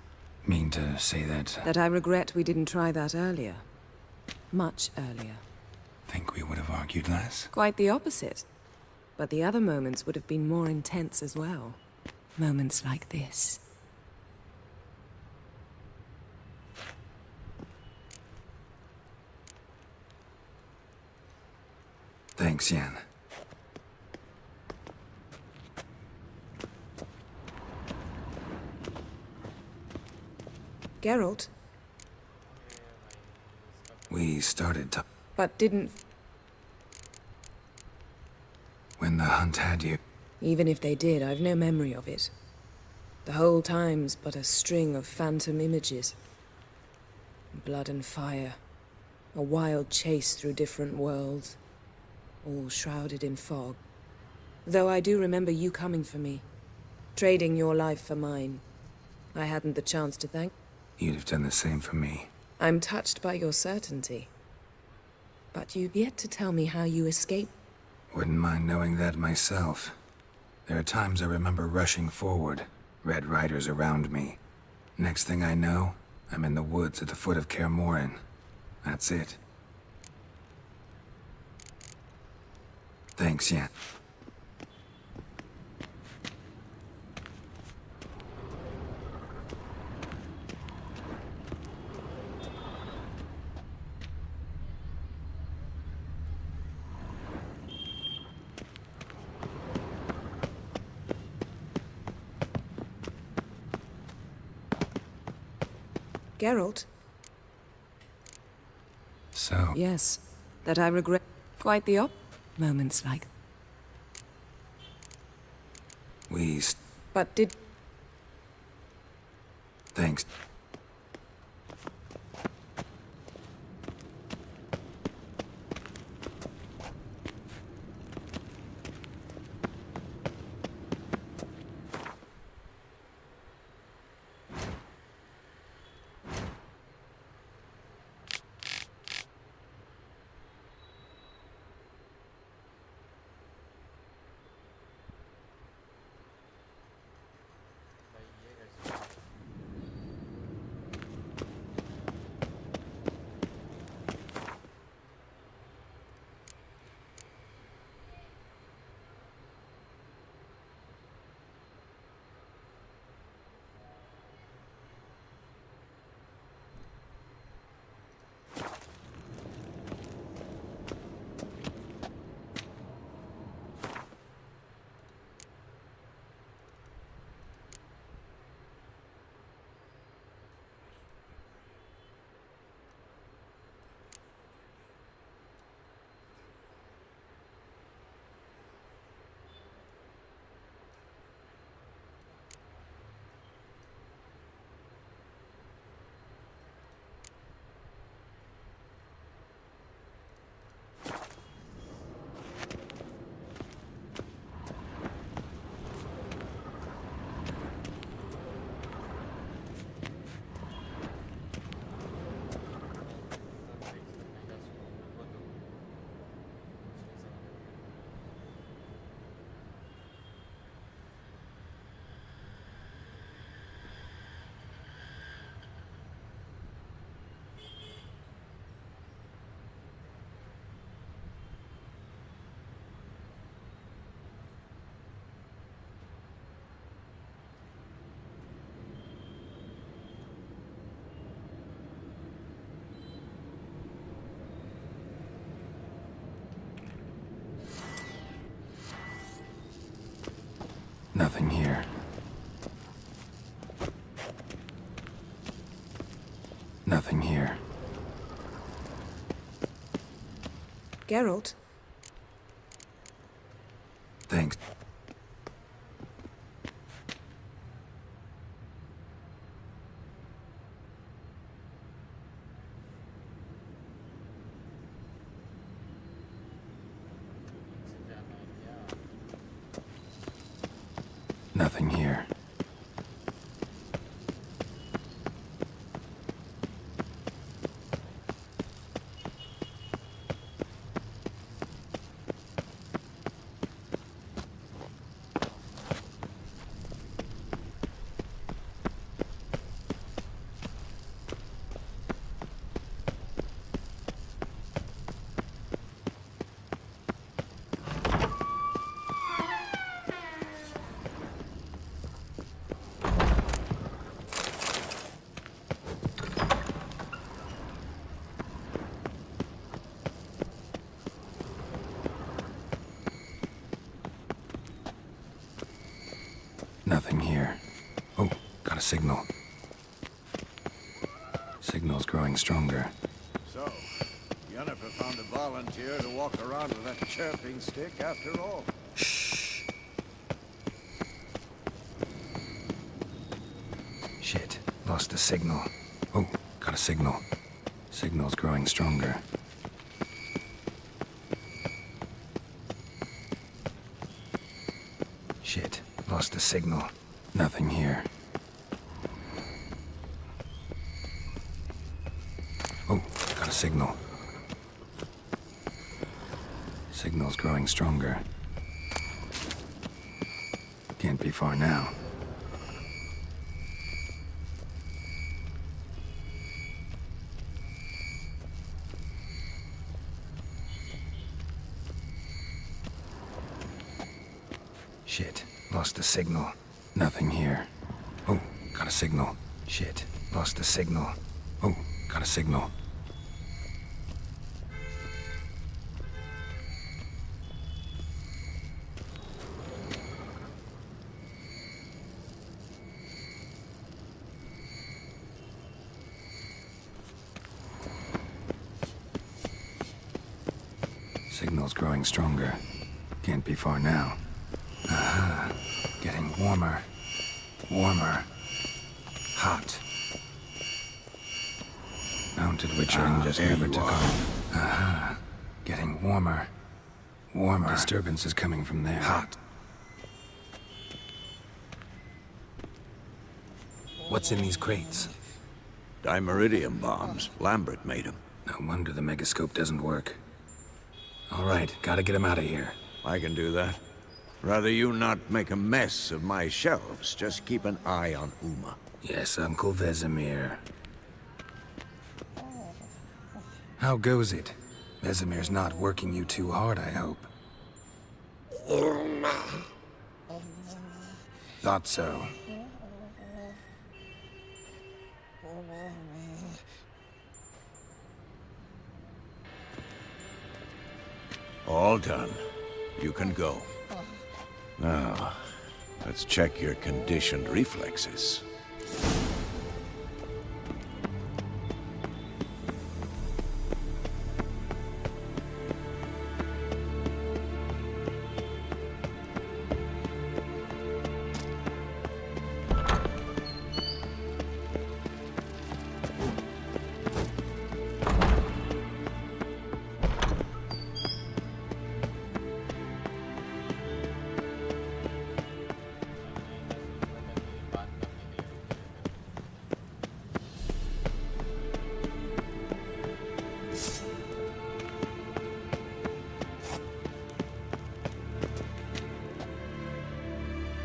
Mean to say that... That I regret we didn't try that earlier. Much earlier. Think we would have argued less? Quite the opposite. But the other moments would have been more intense as well. Moments like this. Thanks, Yen. Geralt? We started to... But didn't... When the hunt had you... Even if they did, I've no memory of it. The whole time's but a string of phantom images. Blood and fire. A wild chase through different worlds. All shrouded in fog. Though I do remember you coming for me. Trading your life for mine. I hadn't the chance to thank... You'd have done the same for me. I'm touched by your certainty. But you've yet to tell me how you escaped. Wouldn't mind knowing that myself. There are times I remember rushing forward, Red Riders around me. Next thing I know, I'm in the woods at the foot of Kaer Morhen. That's it. Thanks, Yen. Geralt? So, Yes, that I regret. Quite the moments like. we... But did. Thanks. Nothing here. Nothing here. Geralt? Thanks. Nothing here. Nothing here. Oh, got a signal. Signal's growing stronger. So, Yennefer found a volunteer to walk around with that chirping stick after all. Shh. Shit, lost the signal. Oh, got a signal. Signal's growing stronger. Shit, lost the signal. Nothing here. Oh, got a signal. Signal's growing stronger. Can't be far now. Shit, lost the signal. Nothing here. Oh, got a signal. Shit, lost the signal. Oh, got a signal. Signal's growing stronger. Can't be far now. Aha. Getting warmer. Warmer. Hot. Mounted witchering just never took off. Aha. Getting warmer. Warmer. Disturbance is coming from there. Hot. What's in these crates? Dimeridium bombs. Lambert made them. No wonder the megascope doesn't work. All right, gotta get him out of here. I can do that. Rather you not make a mess of my shelves. Just keep an eye on Uma. Yes, Uncle Vesemir. How goes it? Vesemir's not working you too hard, I hope. Thought so. All done. You can go. Now, let's check your conditioned reflexes.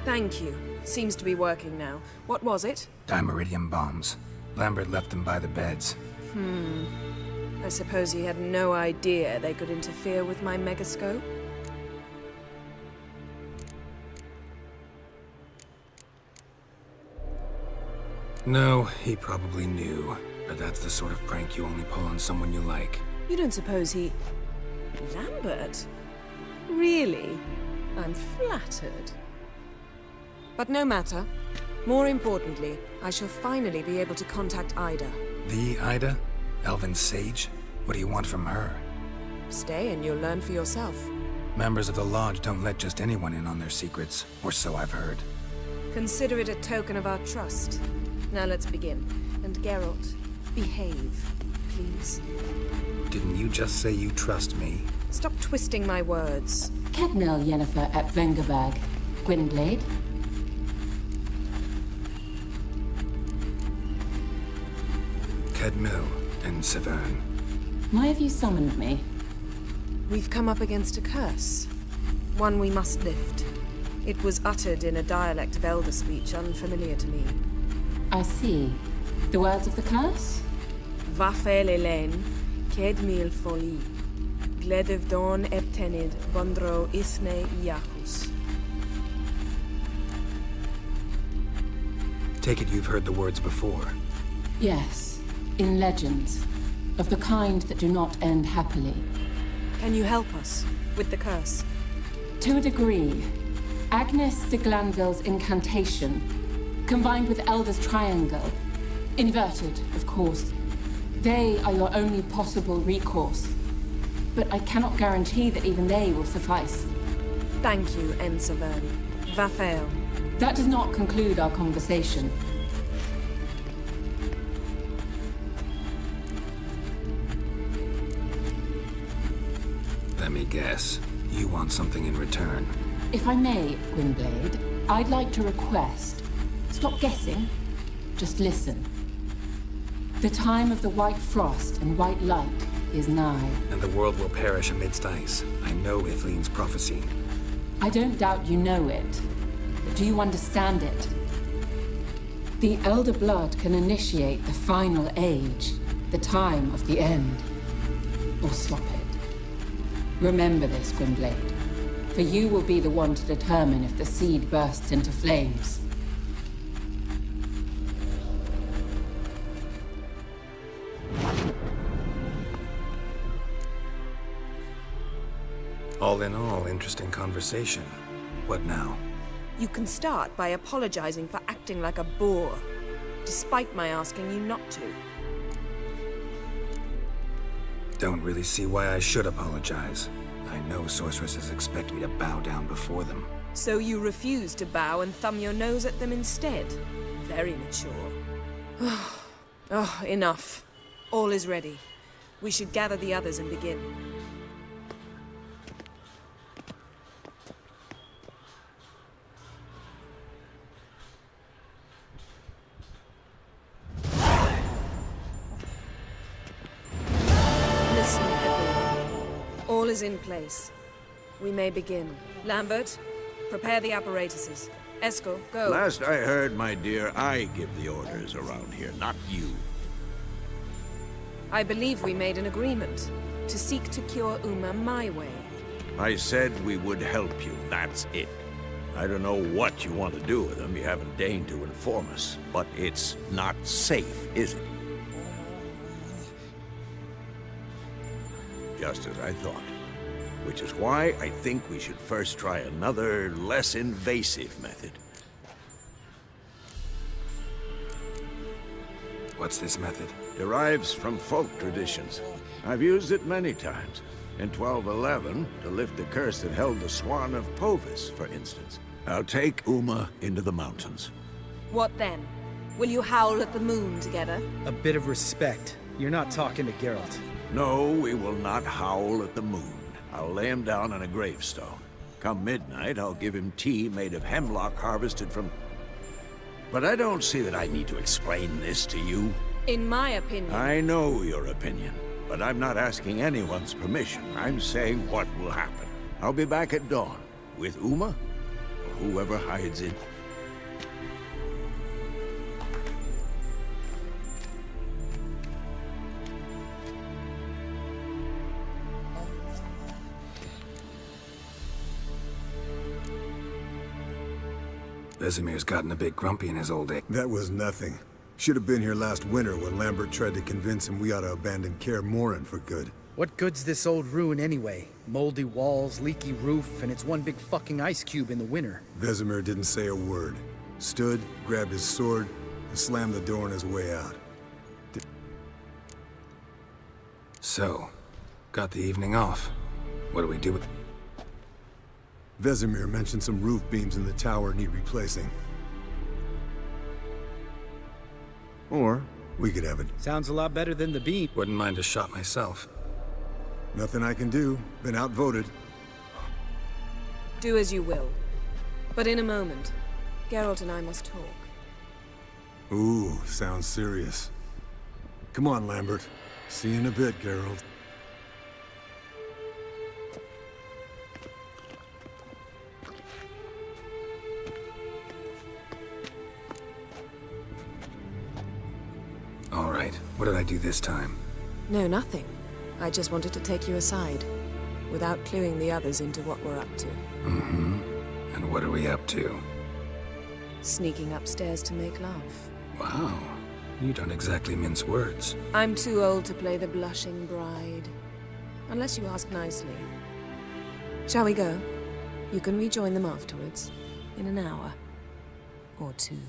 Thank you. Seems to be working now. What was it? Dimeridium bombs. Lambert left them by the beds. I suppose he had no idea they could interfere with my megascope? No, he probably knew. But that's the sort of prank you only pull on someone you like. You don't suppose he... Lambert? Really? I'm flattered. But no matter. More importantly, I shall finally be able to contact Ida. The Ida? Elven sage? What do you want from her? Stay and you'll learn for yourself. Members of the Lodge don't let just anyone in on their secrets, or so I've heard. Consider it a token of our trust. Now let's begin. And Geralt, behave, please. Didn't you just say you trust me? Stop twisting my words. Cadmel Yennefer at Vengerberg. Gwynblade? Cadmel and Severn. Why have you summoned me? We've come up against a curse. One we must lift. It was uttered in a dialect of Elder speech unfamiliar to me. I see. The words of the curse? Vafel Elaine, Kedmil Foli, Gledev Don Eptenid, Bondro Ithne Iachus. Take it you've heard the words before. Yes. In legends. Of the kind that do not end happily. Can you help us with the curse? To a degree. Agnes de Glanville's incantation, combined with Elder's triangle, inverted, of course. They are your only possible recourse. But I cannot guarantee that even they will suffice. Thank you, Ensevern. Vafael. That does not conclude our conversation. Let me guess. You want something in return. If I may, Gwynblade, I'd like to request. Stop guessing. Just listen. The time of the white frost and white light is nigh. And the world will perish amidst ice. I know Ithleen's prophecy. I don't doubt you know it. But do you understand it? The Elder Blood can initiate the final age, the time of the end. Or stop it. Remember this, Gwynblade. For you will be the one to determine if the seed bursts into flames. All in all, interesting conversation. What now? You can start by apologizing for acting like a boor, despite my asking you not to. Don't really see why I should apologize. I know sorceresses expect me to bow down before them. So you refuse to bow and thumb your nose at them instead? Very mature. Oh, enough. All is ready. We should gather the others and begin. Listen, everyone. All is in place. We may begin. Lambert, prepare the apparatuses. Eskel, go. Last I heard, my dear, I give the orders around here, not you. I believe we made an agreement to seek to cure Uma my way. I said we would help you, that's it. I don't know what you want to do with them, you haven't deigned to inform us. But it's not safe, is it? Just as I thought. Which is why I think we should first try another, less invasive method. What's this method? Derives from folk traditions. I've used it many times. In 1211, to lift the curse that held the Swan of Povis, for instance. I'll take Uma into the mountains. What then? Will you howl at the moon together? A bit of respect. You're not talking to Geralt. No, we will not howl at the moon. I'll lay him down on a gravestone. Come midnight, I'll give him tea made of hemlock harvested from... But I don't see that I need to explain this to you. In my opinion... I know your opinion, but I'm not asking anyone's permission. I'm saying what will happen. I'll be back at dawn, with Uma, or whoever hides in... Vesemir's gotten a bit grumpy in his old age. That was nothing. Should have been here last winter when Lambert tried to convince him we ought to abandon Kaer Morhen for good. What good's this old ruin anyway? Moldy walls, leaky roof, and it's one big fucking ice cube in the winter. Vesemir didn't say a word. Stood, grabbed his sword, and slammed the door on his way out. So, got the evening off. What do we do with... Vesemir mentioned some roof beams in the tower need replacing. Or, we could have it. Sounds a lot better than the beam. Wouldn't mind a shot myself. Nothing I can do. Been outvoted. Do as you will. But in a moment, Geralt and I must talk. Ooh, sounds serious. Come on, Lambert. See you in a bit, Geralt. All right, what did I do this time? No, nothing. I just wanted to take you aside, without cluing the others into what we're up to. Mm-hmm. And what are we up to? Sneaking upstairs to make love. Wow, you don't exactly mince words. I'm too old to play the blushing bride. Unless you ask nicely. Shall we go? You can rejoin them afterwards, in an hour. Or two.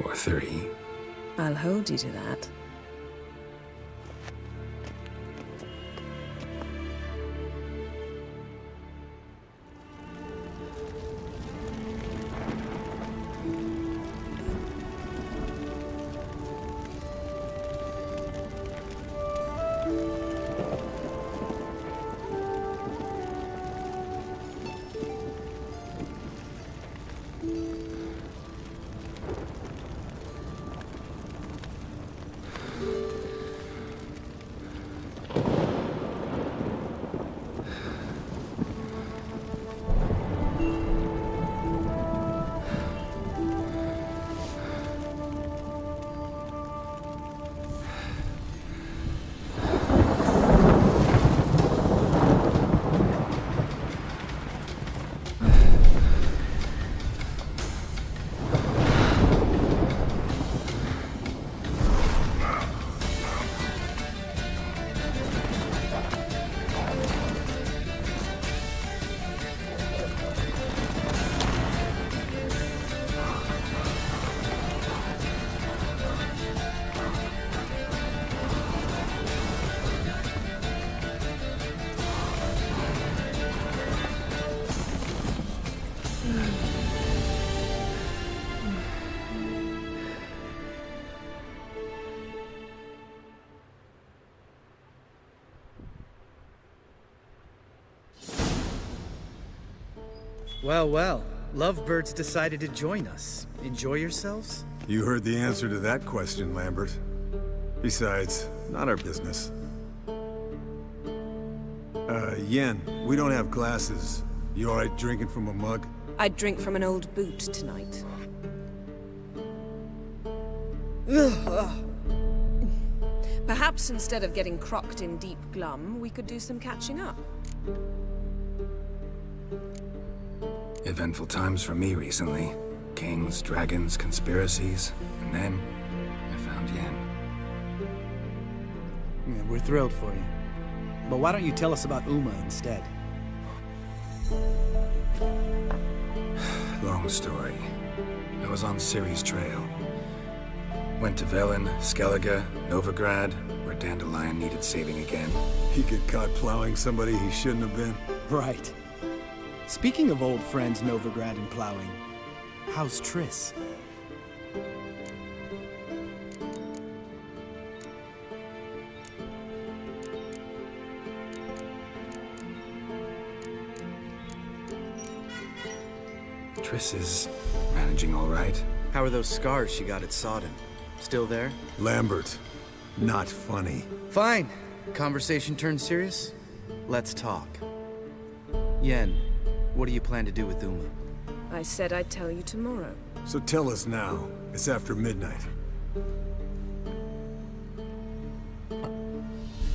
Or 3. I'll hold you to that. Well, well. Lovebirds decided to join us. Enjoy yourselves? You heard the answer to that question, Lambert. Besides, not our business. Yen, we don't have glasses. You alright drinking from a mug? I'd drink from an old boot tonight. Perhaps instead of getting crocked in deep glum, we could do some catching up. Eventful times for me recently. Kings, dragons, conspiracies, and then I found Yen. Yeah, we're thrilled for you. But why don't you tell us about Uma instead? Long story. I was on Ciri's trail. Went to Velen, Skellige, Novigrad, where Dandelion needed saving again. He get caught plowing somebody he shouldn't have been. Right. Speaking of old friends Novigrad and plowing, how's Triss? Triss is managing all right. How are those scars she got at Sodden? Still there? Lambert, not funny. Fine. Conversation turned serious? Let's talk. Yen, what do you plan to do with Uma? I said I'd tell you tomorrow. So tell us now. It's after midnight.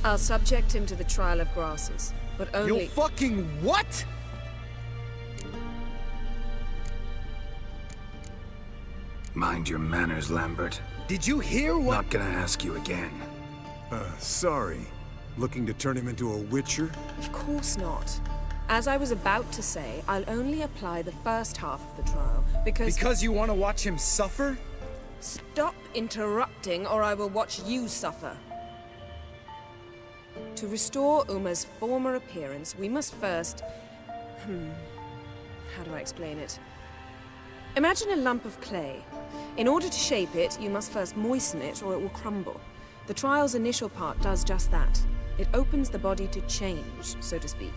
I'll subject him to the trial of grasses, but only— You'll fucking what?! Mind your manners, Lambert. Did you hear what— Not gonna ask you again. Sorry. Looking to turn him into a witcher? Of course not. As I was about to say, I'll only apply the first half of the trial, because— Because you want to watch him suffer? Stop interrupting, or I will watch you suffer. To restore Uma's former appearance, we must first— how do I explain it? Imagine a lump of clay. In order to shape it, you must first moisten it, or it will crumble. The trial's initial part does just that. It opens the body to change, so to speak.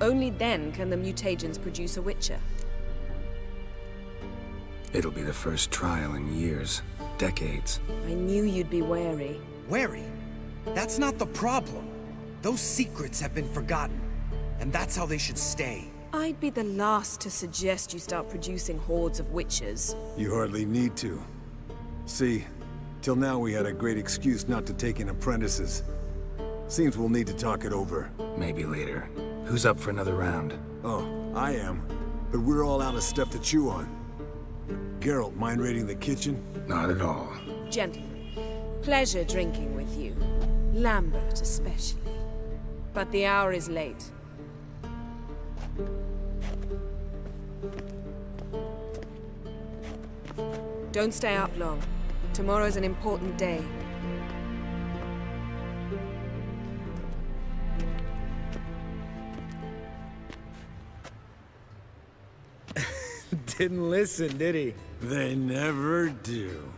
Only then can the mutagens produce a witcher. It'll be the first trial in years, decades. I knew you'd be wary. Wary? That's not the problem. Those secrets have been forgotten, and that's how they should stay. I'd be the last to suggest you start producing hordes of witches. You hardly need to. See, till now we had a great excuse not to take in apprentices. Seems we'll need to talk it over. Maybe later. Who's up for another round? Oh, I am. But we're all out of stuff to chew on. Geralt, mind raiding the kitchen? Not at all. Gentlemen, pleasure drinking with you. Lambert especially. But the hour is late. Don't stay up long. Tomorrow's an important day. Didn't listen, did he? They never do.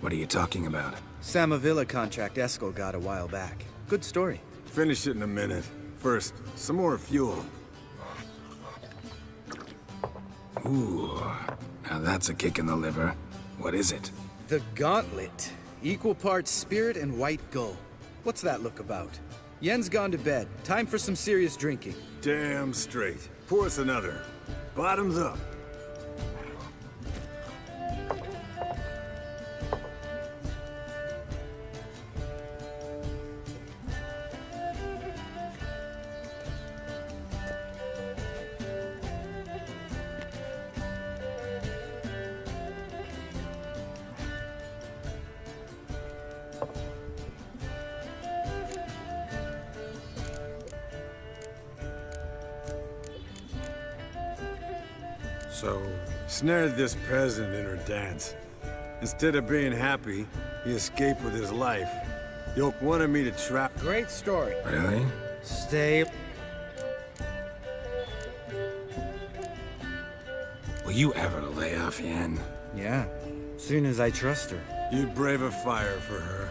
What are you talking about? Samavilla contract Eskel got a while back. Good story. Finish it in a minute. First, some more fuel. Ooh, now that's a kick in the liver. What is it? The Gauntlet. Equal parts spirit and white gull. What's that look about? Yen's gone to bed. Time for some serious drinking. Damn straight. Pour us another. Bottoms up. So, snared this peasant in her dance. Instead of being happy, he escaped with his life. Yoke wanted me to trap— Great story. Really? Stay. Will you ever lay off Yen? Yeah. Soon as I trust her. You'd brave a fire for her.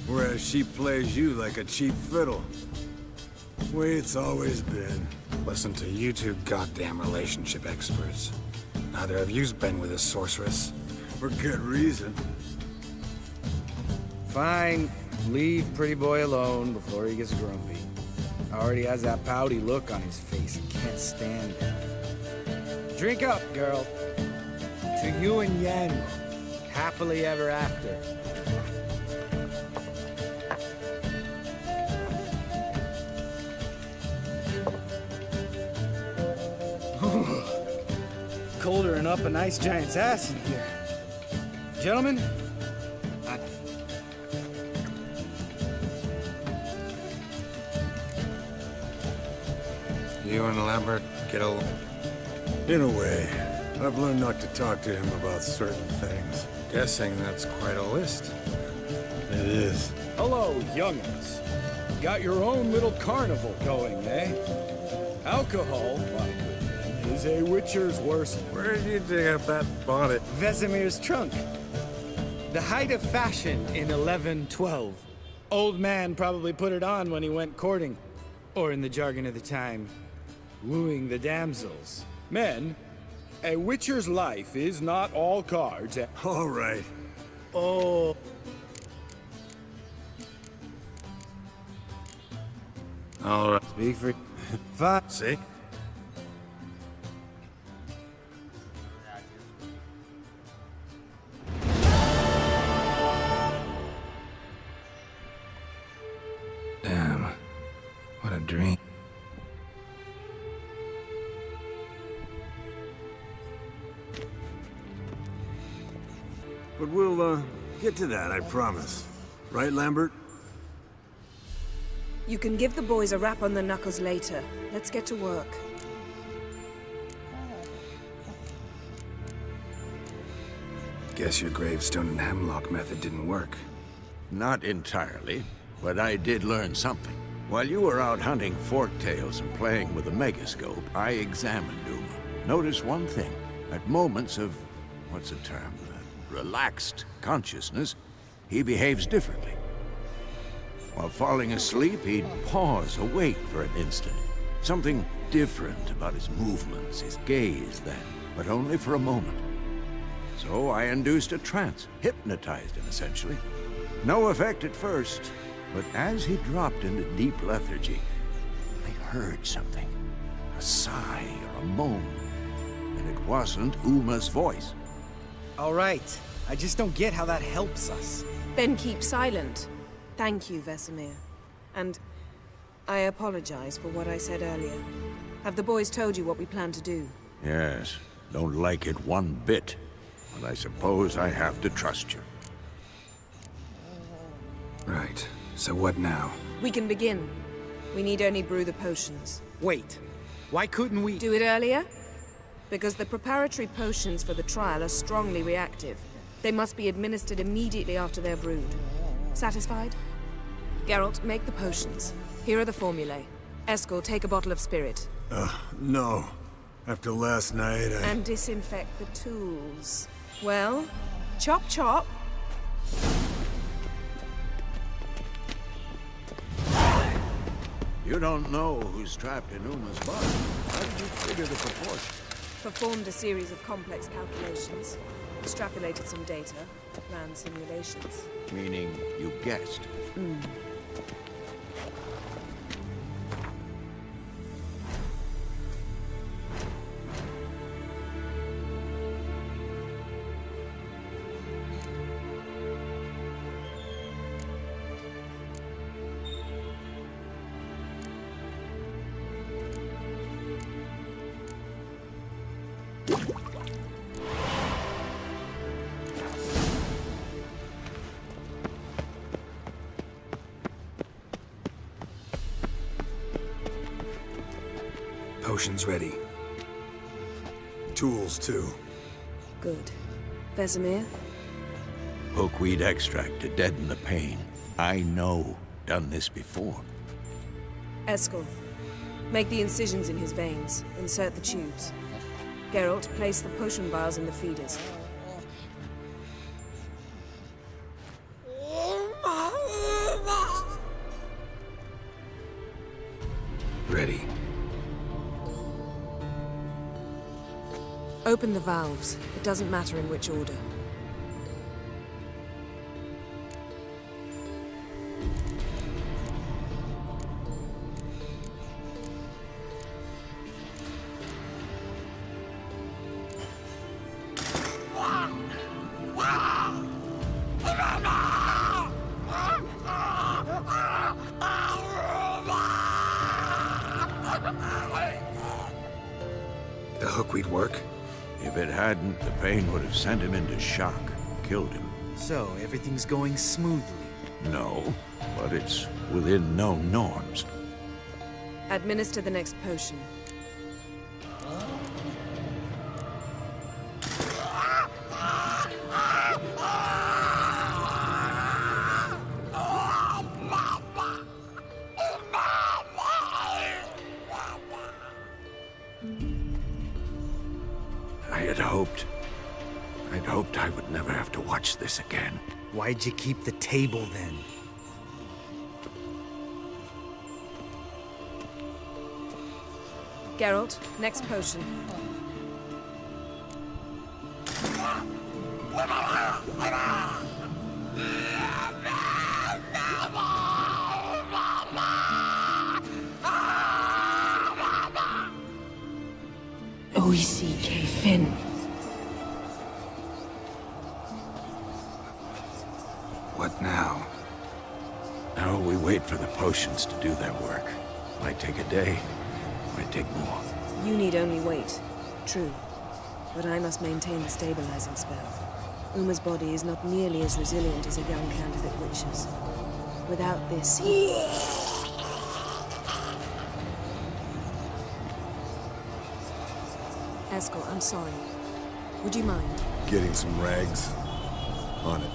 Whereas she plays you like a cheap fiddle. Way it's always been. Listen to you two goddamn relationship experts. Neither of you's been with a sorceress. For good reason. Fine. Leave pretty boy alone before he gets grumpy. Already has that pouty look on his face. I can't stand it. Drink up, girl. To you and Yen. Happily ever after. Colder than up a nice giant's ass in here. Gentlemen, You and Lambert get along? In a way. I've learned not to talk to him about certain things. Guessing that's quite a list. It is. Hello, young'uns. Got your own little carnival going, eh? Alcohol, my goodness, is a witcher's worst. Where did you dig up that bonnet? Vesemir's trunk. The height of fashion in 1112. Old man probably put it on when he went courting. Or in the jargon of the time, wooing the damsels. Men, a witcher's life is not all cards. All right. Oh. All right. Speak for... Fine. See? Damn. What a dream. But we'll, get to that, I promise. Right, Lambert? You can give the boys a rap on the knuckles later. Let's get to work. Guess your gravestone and hemlock method didn't work. Not entirely, but I did learn something. While you were out hunting forktails and playing with a megascope, I examined Uma. Notice one thing. At moments of, what's the term, relaxed consciousness, he behaves differently. While falling asleep, he'd pause, awake for an instant. Something different about his movements, his gaze then, but only for a moment. So I induced a trance, hypnotized him essentially. No effect at first, but as he dropped into deep lethargy, I heard something. A sigh or a moan, and it wasn't Uma's voice. All right. I just don't get how that helps us. Then keep silent. Thank you, Vesemir. And I apologize for what I said earlier. Have the boys told you what we plan to do? Yes, don't like it one bit, but I suppose I have to trust you. Right. So what now? We can begin. We need only brew the potions. Wait. Why couldn't we... Do it earlier? Because the preparatory potions for the trial are strongly reactive. They must be administered immediately after they're brewed. Satisfied? Geralt, make the potions. Here are the formulae. Eskel, take a bottle of spirit. No. After last night, And disinfect the tools. Well, chop chop. You don't know who's trapped in Uma's body. How did you figure the proportion? Performed a series of complex calculations. Extrapolated some data. Ran simulations. Meaning you guessed. Potions ready. tools, too. Good. Vesemir? Hookweed extract to deaden the pain. I know. Done this before. Eskel, make the incisions in his veins. Insert the tubes. Geralt, place the potion vials in the feeders. Ready. Open the valves. It doesn't matter in which order. The hookweed work? If it hadn't, the pain would have sent him into shock, killed him. So, everything's going smoothly. No, but it's within known norms. Administer the next potion. I'd hoped I would never have to watch this again. Why'd you keep the table then? Geralt, next potion. O.E.C.K. Finn. What now? Now we wait for the potions to do their work. Might take a day, might take more. You need only wait. True. But I must maintain the stabilizing spell. Uma's body is not nearly as resilient as a young candidate witch's. Without this, Eskel, I'm sorry. Would you mind? Getting some rags on it.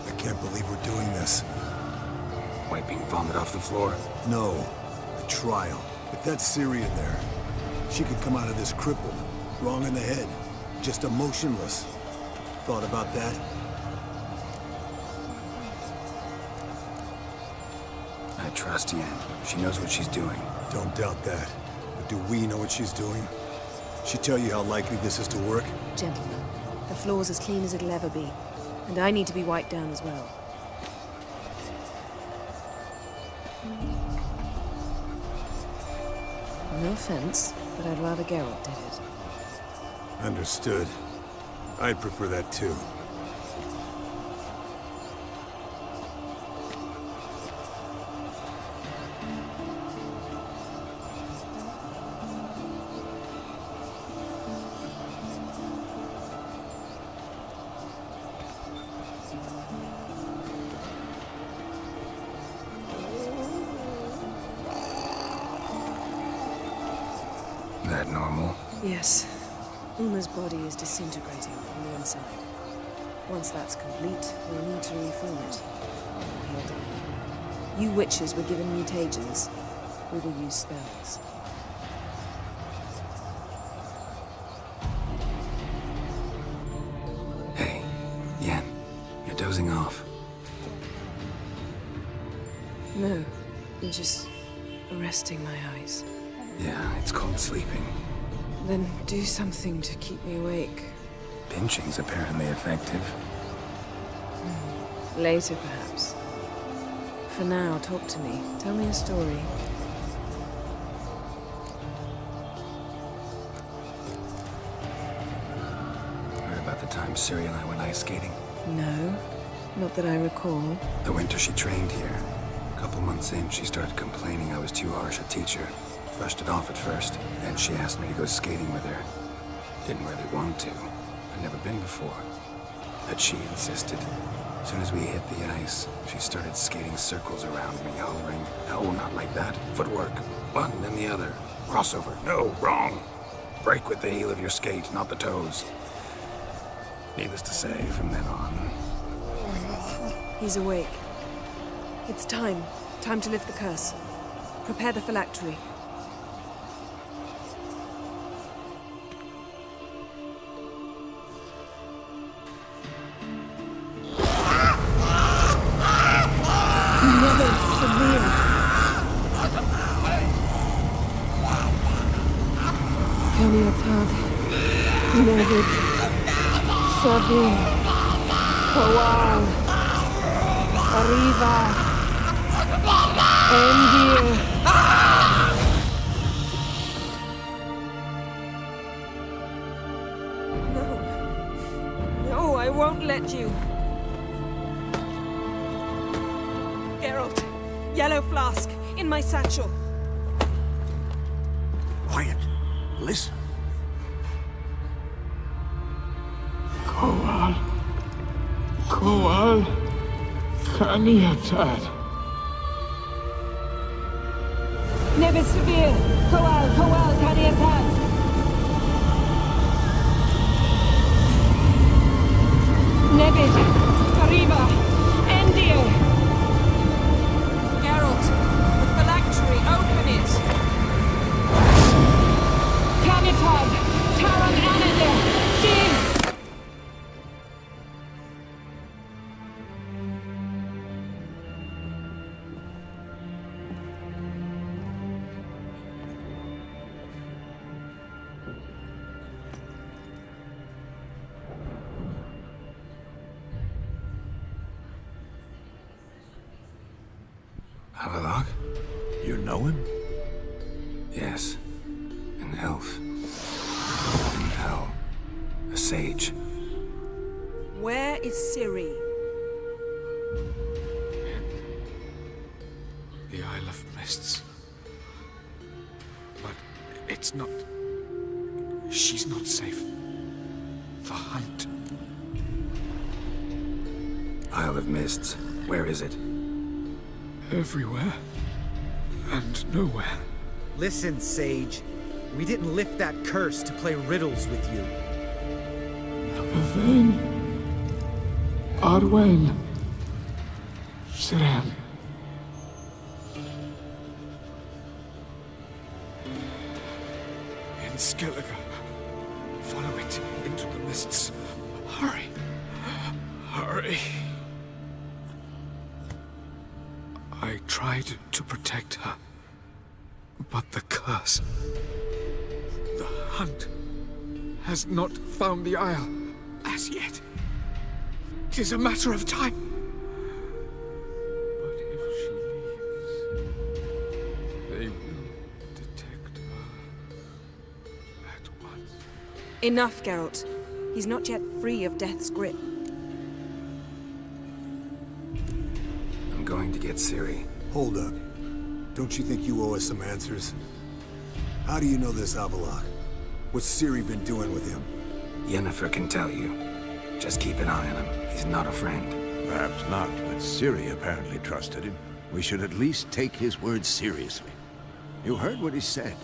I can't believe we're doing this. Wiping vomit off the floor? No, the trial. If that's Syrian there, she could come out of this crippled, wrong in the head, just emotionless. Thought about that? I trust Yen. She knows what she's doing. Don't doubt that. But do we know what she's doing? She tell you how likely this is to work? Gentlemen, the floor's as clean as it'll ever be. And I need to be wiped down as well. No offense, but I'd rather Geralt did it. Understood. I'd prefer that too. That normal? Yes. Uma's body is disintegrating from the inside. Once that's complete, we'll need to reform it. He'll die. You witches were given mutagens. We will use spells. Hey, Yen, you're dozing off. No, I'm just resting my eyes. Yeah, it's called sleeping. Then do something to keep me awake. Pinching's apparently effective. Later, perhaps. For now, talk to me. Tell me a story. Heard about the time Siri and I went ice skating? No, not that I recall. The winter she trained here. A couple months in, she started complaining I was too harsh a teacher. Brushed it off at first, then she asked me to go skating with her. Didn't really want to. I'd never been before. But she insisted. As soon as we hit the ice, she started skating circles around me, hollering, "No, not like that. Footwork. One, then the other. Crossover. No, wrong. Break with the heel of your skate, not the toes." Needless to say, from then on... He's awake. It's time. Time to lift the curse. Prepare the phylactery. Kaniatad, Nevid, Savir, Kowal, Arriva, Endir. No, I won't let you. Geralt, yellow flask, in my satchel. Quiet. Listen. Kowal. Kowal. Kaniatad. Nevid Severe, Kowal, Kaniatad. Nevid, Arriba, Endir. Geralt, the phylactery, open it. Kanitad, Taran Anadir, Div. Avalok? You know him? Yes. An elf. In hell. A sage. Where is Ciri? The Isle of Mists. But it's not... She's not safe. The hunt. Isle of Mists. Where is it? Everywhere. And nowhere. Listen, Sage. We didn't lift that curse to play riddles with you. Yvain. Arwen. Siren. In Skellige. Follow it into the mists. Hurry. Hurry. I tried to protect her. But the curse... The hunt... has not found the Isle as yet. 'Tis a matter of time. But if she leaves... they will detect her... at once. Enough, Geralt. He's not yet free of death's grip. I'm going to get Ciri. Hold up. Don't you think you owe us some answers? How do you know this Avalok? What's Ciri been doing with him? Yennefer can tell you. Just keep an eye on him. He's not a friend. Perhaps not, but Ciri apparently trusted him. We should at least take his words seriously. You heard what he said.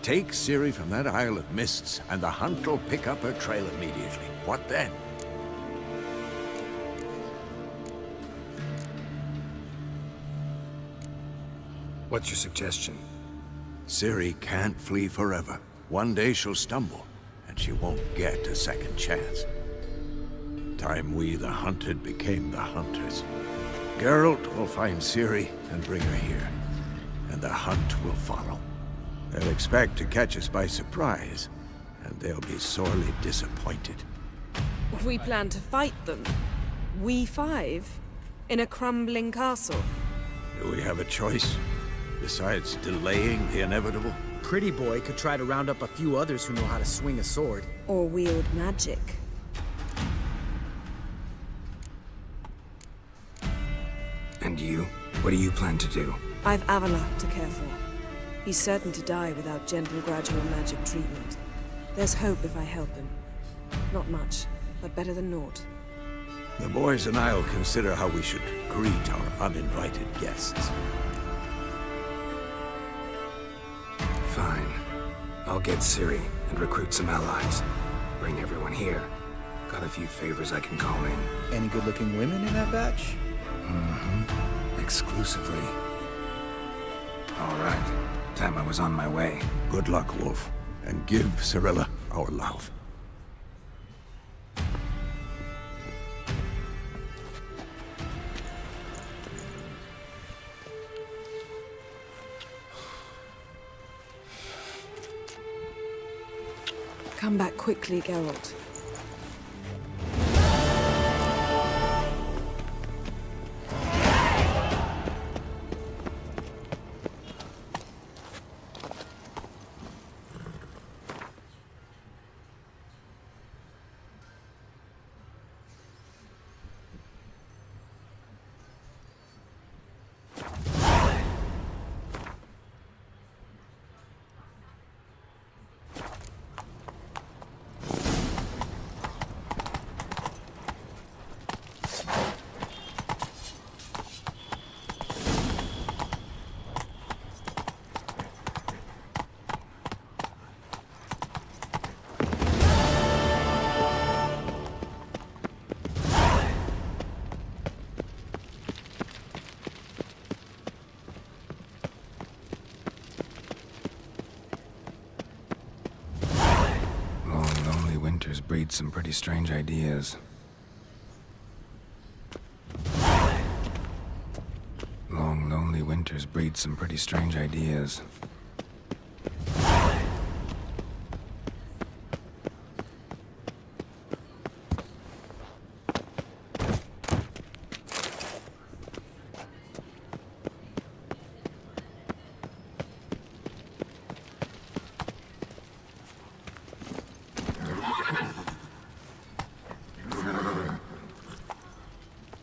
Take Ciri from that Isle of Mists, and the hunt will pick up her trail immediately. What then? What's your suggestion? Ciri can't flee forever. One day she'll stumble, and she won't get a second chance. Time we, the hunted, became the hunters. Geralt will find Ciri and bring her here, and the hunt will follow. They'll expect to catch us by surprise, and they'll be sorely disappointed. We plan to fight them. We five? In a crumbling castle? Do we have a choice? Besides delaying the inevitable? Pretty Boy could try to round up a few others who know how to swing a sword. Or wield magic. And you? What do you plan to do? I've Avalok to care for. He's certain to die without gentle, gradual magic treatment. There's hope if I help him. Not much, but better than naught. The boys and I'll consider how we should greet our uninvited guests. Fine. I'll get Ciri and recruit some allies. Bring everyone here. Got a few favors I can call in. Any good-looking women in that batch? Mm-hmm. Exclusively. All right. Time I was on my way. Good luck, Wolf. And give Cirilla our love. Come back quickly, Geralt. Breed some pretty strange ideas. Long, lonely winters breed some pretty strange ideas.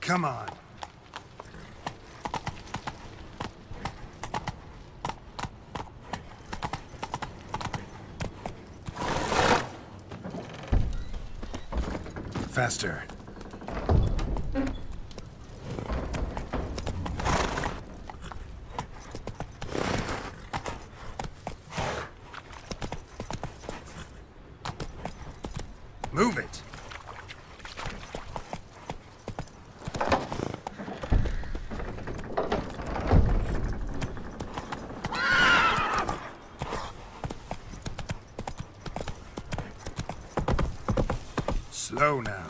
Come on. Faster. Move it. Slow now.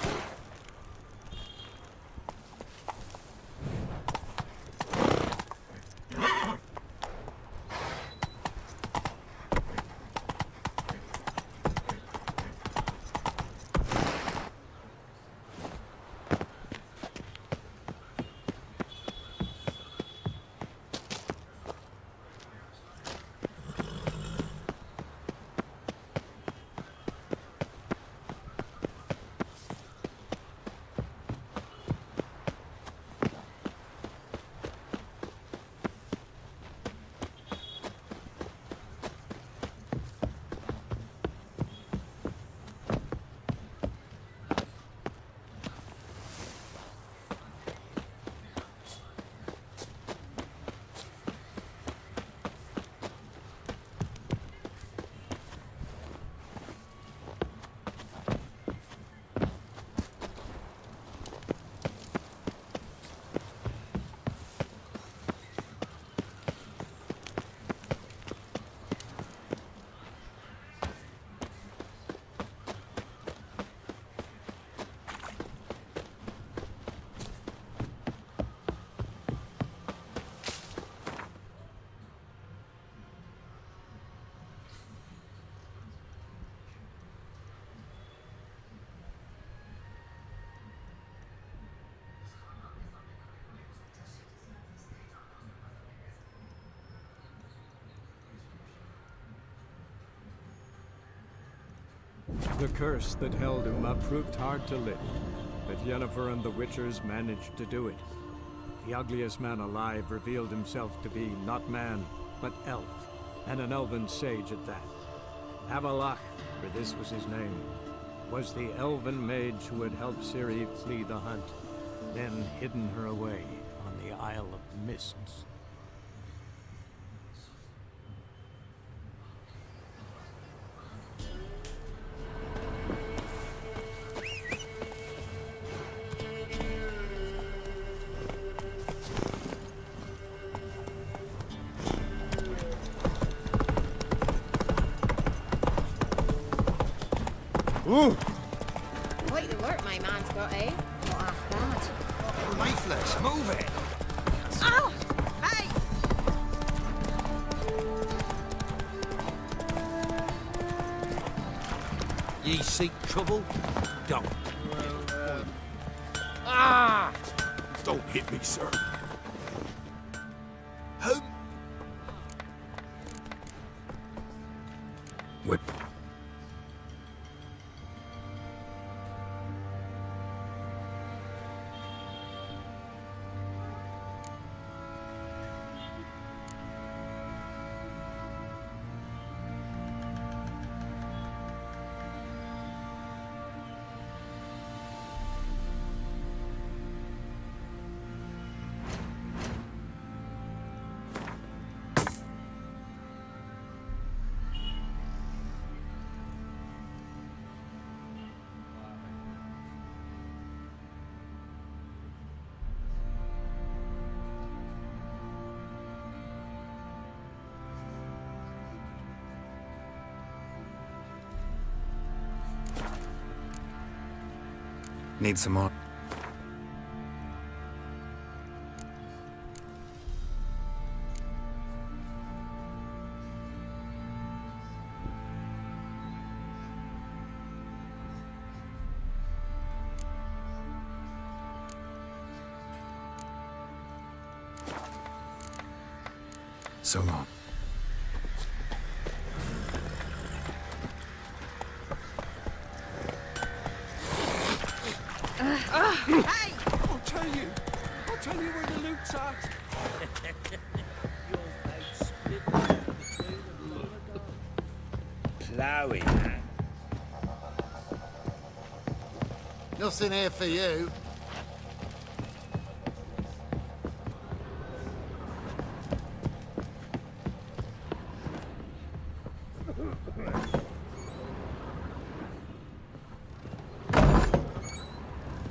The curse that held Uma proved hard to lift, but Yennefer and the Witchers managed to do it. The ugliest man alive revealed himself to be not man, but elf, and an elven sage at that. Avalach, for this was his name, was the elven mage who had helped Ciri flee the hunt, then hidden her away on the Isle of Mists. Ooh! Quite the work my man's got, eh? Not half bad. Lifeless, move it! Ow! Hey! Ye seek trouble? Don't. Don't hit me, sir. What? Need some more. So long. Hey! I'll tell you where the loot's at. Ploughing, huh? Nothing here for you.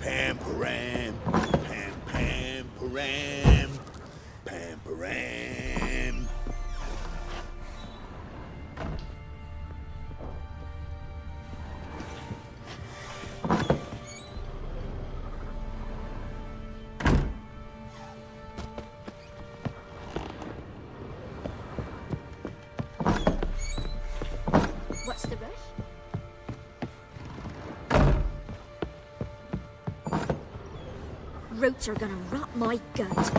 Pam-param, pam-pam-param, pam-param. What's the rush? Roots are gonna rot my gut.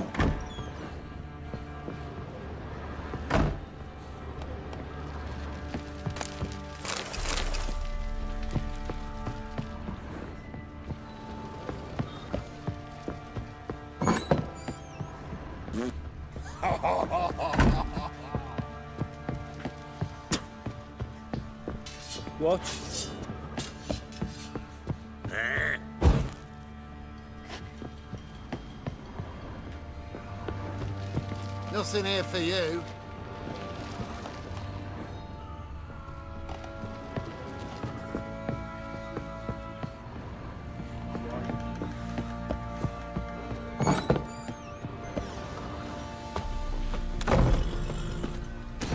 What? Nothing here for you.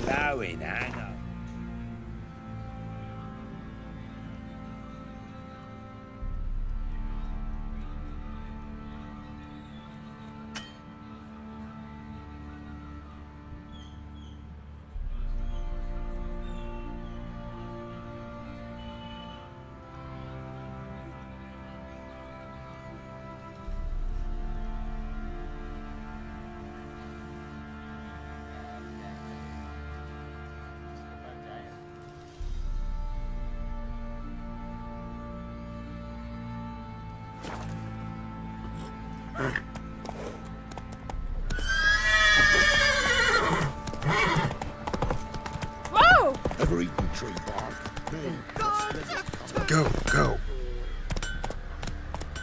Ploughing, hang on. Whoa! Ever eaten tree bark? Go, go.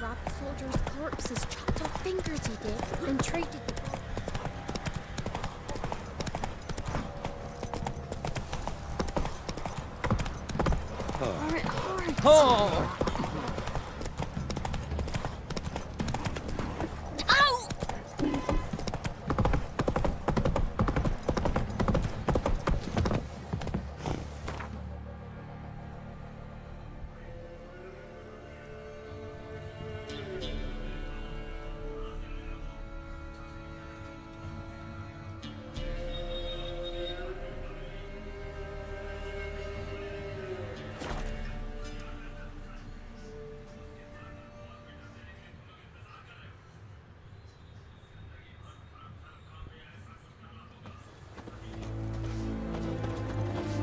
Robbed soldiers' corpses, chopped off fingers he did, and traded them. Hard. Ow!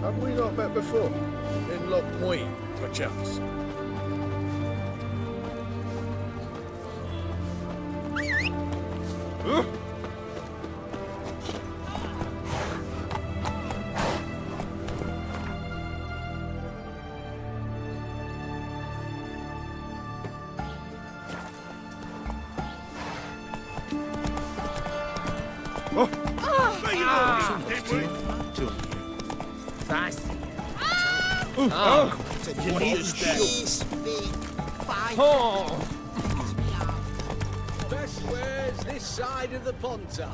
Have we not met before? In Loch Moy, perchance? Huh? Best where's this side of the ponton?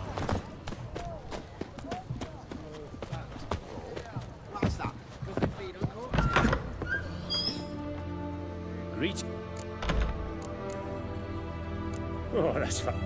What's that? Greet. Oh, that's fun.